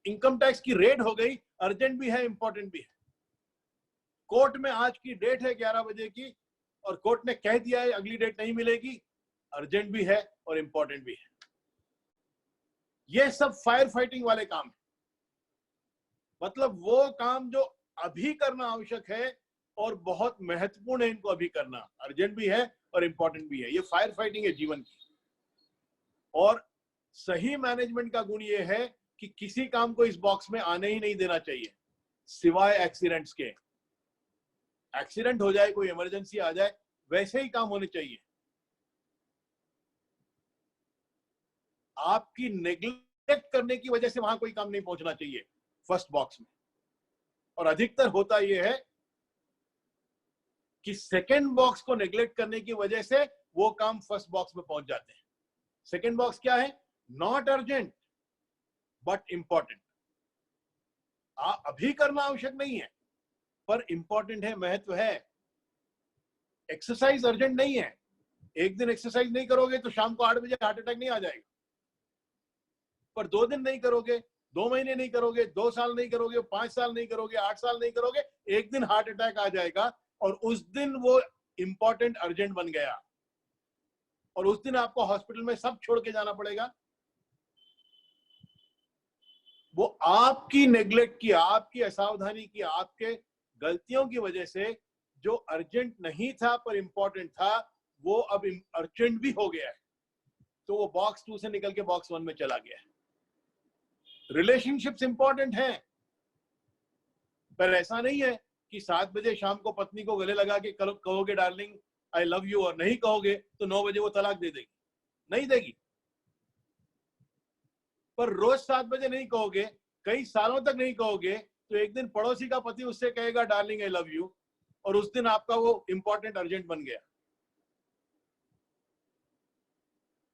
A: इनकम टैक्स की रेड हो गई, अर्जेंट भी है इंपॉर्टेंट भी है। कोर्ट में आज की डेट है 11 बजे की और कोर्ट ने कह दिया है अगली डेट नहीं मिलेगी, अर्जेंट भी है और इंपॉर्टेंट भी है। ये सब फायर फाइटिंग वाले काम है, मतलब वो काम जो अभी करना आवश्यक है और बहुत महत्वपूर्ण है, इनको अभी करना, अर्जेंट भी है और इंपॉर्टेंट भी है। ये फायर फाइटिंग है जीवन की। और सही मैनेजमेंट का गुण ये है कि किसी काम को इस बॉक्स में आने ही नहीं देना चाहिए, सिवाय एक्सीडेंट्स के। एक्सीडेंट हो जाए, कोई इमरजेंसी आ जाए, वैसे ही काम होने चाहिए। आपकी नेग्लेक्ट करने की वजह से वहां कोई काम नहीं पहुंचना चाहिए फर्स्ट बॉक्स में। और अधिकतर होता यह है कि सेकंड बॉक्स को नेग्लेक्ट करने की वजह से वो काम फर्स्ट बॉक्स में पहुंच जाते हैं। सेकंड बॉक्स क्या है? Not urgent but important. अभी करना आवश्यक नहीं है पर इंपॉर्टेंट है, महत्व है। एक्सरसाइज अर्जेंट नहीं है, एक दिन एक्सरसाइज नहीं करोगे तो शाम को 8 बजे हार्ट अटैक नहीं आ जाएगा। पर 2 दिन नहीं करोगे, 2 महीने नहीं करोगे, 2 साल नहीं करोगे, 5 साल नहीं करोगे, 8 साल नहीं करोगे, एक दिन हार्ट अटैक आ जाएगा और उस दिन वो इंपॉर्टेंट अर्जेंट बन गया और उस दिन आपको हॉस्पिटल में सब छोड़ के जाना पड़ेगा। वो आपकी नेग्लेक्ट की, आपकी असावधानी की, आपके गलतियों की वजह से जो अर्जेंट नहीं था पर इंपॉर्टेंट था, वो अब अर्जेंट भी हो गया है, तो वो बॉक्स 2 से निकल के बॉक्स 1 में चला गया है। रिलेशनशिप्स इंपॉर्टेंट हैं, पर ऐसा नहीं है कि 7 बजे शाम को पत्नी को गले लगा के कहोगे डार्लिंग आई लव यू और नहीं कहोगे तो 9 बजे वो तलाक दे देगी, नहीं देगी। पर रोज 7 बजे नहीं कहोगे, कई सालों तक नहीं कहोगे, तो एक दिन पड़ोसी का पति उससे कहेगा डार्लिंग आई लव यू और उस दिन आपका वो इंपॉर्टेंट अर्जेंट बन गया।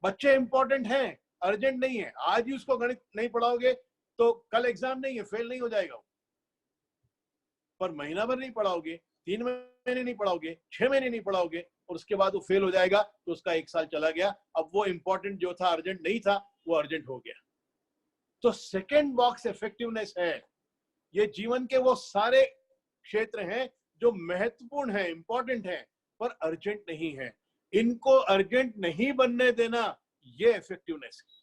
A: बच्चे इंपॉर्टेंट हैं, अर्जेंट नहीं है। आज ही उसको गणित नहीं पढ़ाओगे तो कल एग्जाम नहीं है, फेल नहीं हो जाएगा वो। पर महीना भर नहीं पढ़ाओगे, 3 महीने नहीं पढ़ाओगे, 6 महीने नहीं पढ़ाओगे और उसके बाद वो फेल हो जाएगा तो उसका 1 साल चला गया। अब वो इंपॉर्टेंट जो था अर्जेंट नहीं था वो अर्जेंट हो गया। तो सेकेंड बॉक्स इफेक्टिवनेस है। ये जीवन के वो सारे क्षेत्र हैं जो महत्वपूर्ण है, इंपॉर्टेंट है, पर अर्जेंट नहीं है। इनको अर्जेंट नहीं बनने देना, ये इफेक्टिवनेस है।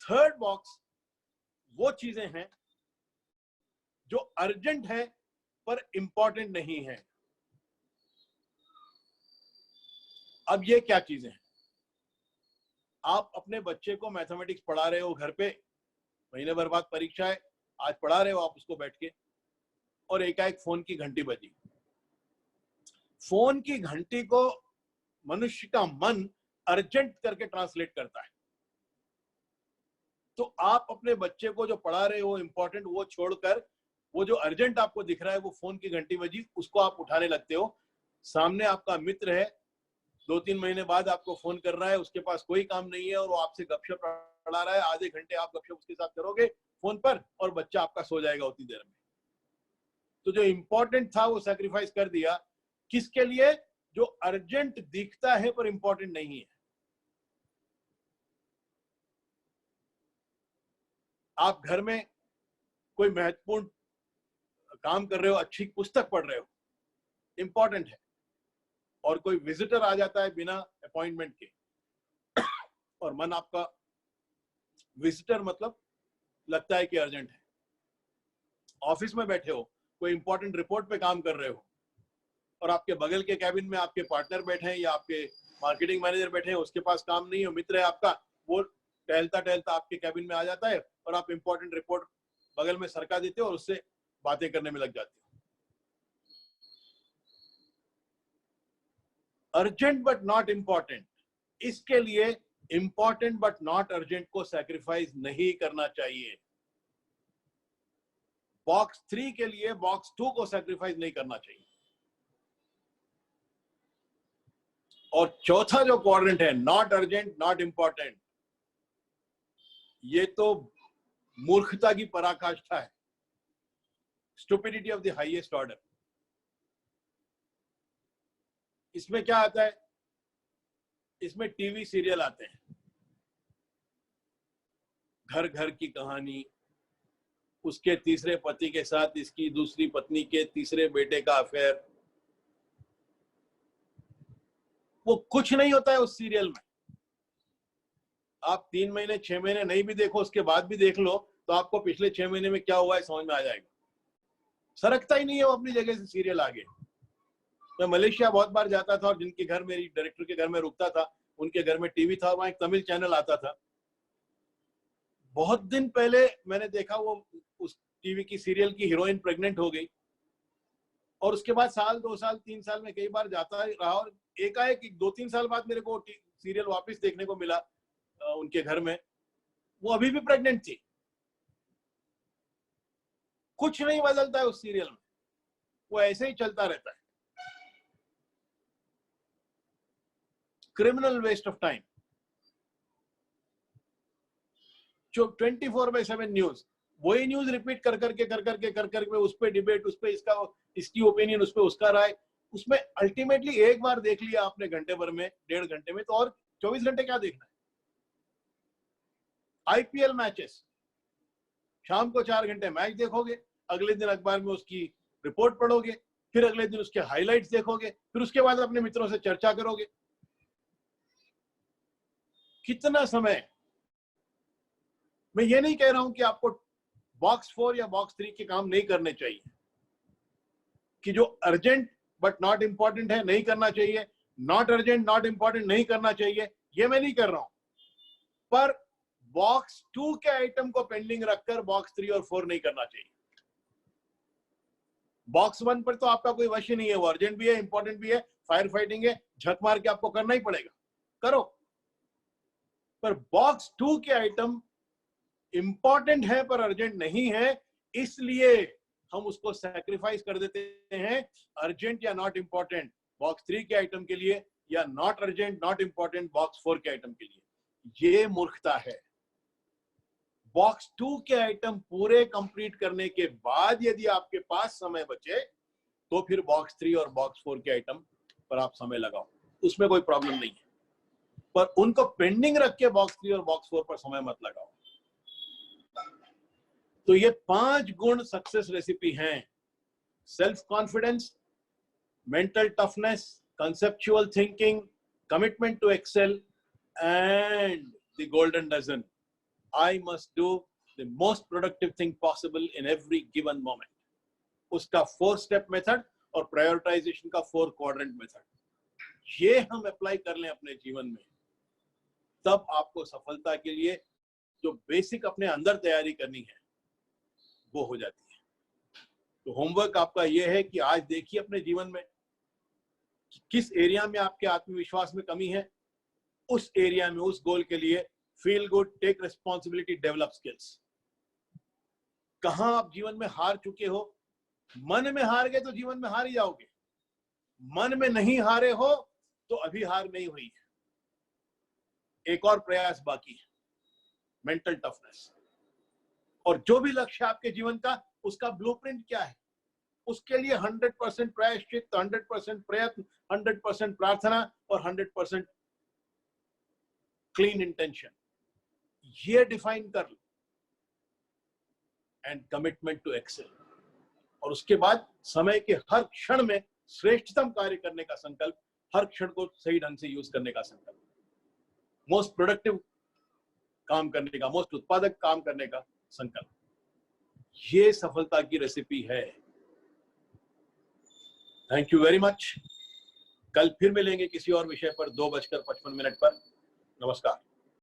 A: थर्ड बॉक्स वो चीजें हैं जो अर्जेंट है पर इंपॉर्टेंट नहीं है। अब ये क्या चीजें हैं? आप अपने बच्चे को मैथमेटिक्स पढ़ा रहे हो घर पे, महीने भर बाद परीक्षा है, आज पढ़ा रहे हो आप उसको बैठ के, और एकाएक फोन की घंटी बजी। फोन की घंटी को मनुष्य का मन अर्जेंट करके ट्रांसलेट करता है। तो आप अपने बच्चे को जो पढ़ा रहे हो इंपॉर्टेंट, वो छोड़कर वो जो अर्जेंट आपको दिख रहा है, वो फोन की घंटी बजी, उसको आप उठाने लगते हो। सामने आपका मित्र है, 2-3 महीने बाद आपको फोन कर रहा है, उसके पास कोई काम नहीं है और वो आपसे गपशप लड़ा रहा है। आधे घंटे आप गपशप उसके साथ करोगे फोन पर और बच्चा आपका सो जाएगा उतनी देर में। तो जो इंपॉर्टेंट था वो सैक्रिफाइस कर दिया, किसके लिए? जो अर्जेंट दिखता है पर इंपॉर्टेंट नहीं है। आप घर में कोई महत्वपूर्ण काम कर रहे हो, अच्छी पुस्तक पढ़ रहे हो, इंपॉर्टेंट है, और कोई विजिटर आ जाता है बिना अपॉइंटमेंट के और मन आपका विजिटर मतलब लगता है कि अर्जेंट है। ऑफिस में बैठे हो, कोई इंपॉर्टेंट रिपोर्ट पे काम कर रहे हो और आपके बगल के कैबिन में आपके पार्टनर बैठे हैं या आपके मार्केटिंग मैनेजर बैठे हैं, उसके पास काम नहीं है, मित्र है आपका, वो टहलता टहलता आपके कैबिन में आ जाता है और आप इंपॉर्टेंट रिपोर्ट बगल में सरका देते हो और उससे बातें करने में लग जाते हो। अर्जेंट बट नॉट इंपॉर्टेंट, इसके लिए इंपॉर्टेंट बट नॉट अर्जेंट को सैक्रिफाइस नहीं करना चाहिए। बॉक्स 3 के लिए बॉक्स 2 को सैक्रिफाइस नहीं करना चाहिए। और चौथा जो क्वाड्रेंट है, नॉट अर्जेंट नॉट इंपॉर्टेंट, ये तो मूर्खता की पराकाष्ठा है, stupidity of the highest order. इसमें क्या आता है? इसमें टीवी सीरियल आते हैं, घर घर की कहानी, उसके तीसरे पति के साथ इसकी दूसरी पत्नी के तीसरे बेटे का अफेयर। वो कुछ नहीं होता है उस सीरियल में। आप 3 महीने 6 महीने नहीं भी देखो, उसके बाद भी देख लो तो आपको पिछले 6 महीने में क्या हुआ है समझ में आ जाएगा। सरकता ही नहीं है वो अपनी जगह से सीरियल आगे। मैं मलेशिया बहुत बार जाता था और जिनके घर, मेरी डायरेक्टर के घर में रुकता था, उनके घर में टीवी था, वहां एक तमिल चैनल आता था। बहुत दिन पहले मैंने देखा, वो उस टीवी की सीरियल की हीरोइन प्रेग्नेंट हो गई और उसके बाद साल 2 साल 3 साल में कई बार जाता रहा और एकाएक 2-3 साल बाद मेरे को सीरियल वापस देखने को मिला उनके घर में, वो अभी भी प्रेग्नेंट थी। कुछ नहीं बदलता है उस सीरियल में, वो ऐसे ही चलता रहता है। Criminal waste of time. जो 24/7 न्यूज, वही न्यूज रिपीट कर करके उस पे डिबेट, उस पे इसकी ओपिनियन, उस पे उसका राय, उसमें अल्टीमेटली एक बार देख लिया आपने घंटे भर में, 1.5 घंटे में, तो और 24 घंटे क्या देखना है? आईपीएल मैचेस, शाम को 4 घंटे मैच देखोगे, अगले दिन अखबार में उसकी रिपोर्ट पढ़ोगे, फिर अगले दिन उसके हाइलाइट्स देखोगे, फिर उसके बाद अपने मित्रों से चर्चा करोगे। कितना समय? मैं ये नहीं कह रहा हूं कि आपको बॉक्स 4 या बॉक्स 3 के काम नहीं करने चाहिए, कि जो अर्जेंट बट नॉट इंपॉर्टेंट है नहीं करना चाहिए, नॉट अर्जेंट नॉट इंपॉर्टेंट नहीं करना चाहिए, ये मैं नहीं कर रहा हूं। पर बॉक्स 2 के आइटम को पेंडिंग रखकर बॉक्स 3 और 4 नहीं करना चाहिए। बॉक्स 1 पर तो आपका कोई वश ही नहीं है, वो अर्जेंट भी है, इंपॉर्टेंट भी है, फायर फाइटिंग है, झक मार के आपको करना ही पड़ेगा, करो। पर बॉक्स 2 के आइटम इंपॉर्टेंट है पर अर्जेंट नहीं है, इसलिए हम उसको सैक्रिफाइस कर देते हैं अर्जेंट या नॉट इंपॉर्टेंट बॉक्स 3 के आइटम के लिए, या not urgent not important box 4 के आइटम के लिए। ये मूर्खता है। बॉक्स 2 के आइटम पूरे कंप्लीट करने के बाद यदि आपके पास समय बचे तो फिर बॉक्स 3 और बॉक्स 4 के आइटम पर आप समय लगाओ, उसमें कोई प्रॉब्लम नहीं है, पर उनको पेंडिंग रख के बॉक्स 3 और बॉक्स 4 पर समय मत लगाओ। तो ये 5 गुण सक्सेस रेसिपी हैं: self confidence, mental toughness, conceptual thinking, commitment to excel, and the golden dozen. I must do the most productive thing possible in every given moment. उसका 4-step मेथड और प्रायोरिटाइजेशन का 4 क्वाड्रेंट मेथड, ये हम अप्लाई कर लें अपने जीवन में, तब आपको सफलता के लिए जो बेसिक अपने अंदर तैयारी करनी है वो हो जाती है। तो होमवर्क आपका ये है कि आज देखिए अपने जीवन में किस एरिया में आपके आत्मविश्वास में कमी है, उस एरिया में, उस गोल के लिए feel good, take responsibility, develop skills. कहां आप जीवन में हार चुके हो, मन में हार गए तो जीवन में हार ही जाओगे, मन में नहीं हारे हो तो अभी हार नहीं हुई है, एक और प्रयास बाकी है, मेंटल टफनेस। और जो भी लक्ष्य आपके जीवन का, उसका ब्लूप्रिंट क्या है, उसके लिए 100% प्रायश्चित, 100% प्रयत्न, 100% प्रार्थना और 100% क्लीन इंटेंशन, ये डिफाइन कर लो, एंड कमिटमेंट टू एक्सेल। और उसके बाद समय के हर क्षण में श्रेष्ठतम कार्य करने का संकल्प, हर क्षण को सही ढंग से यूज करने का संकल्प, मोस्ट प्रोडक्टिव काम करने का, मोस्ट उत्पादक काम करने का संकल्प, ये सफलता की रेसिपी है। Thank you very much. कल फिर मिलेंगे किसी और विषय पर 2:55 पर। नमस्कार।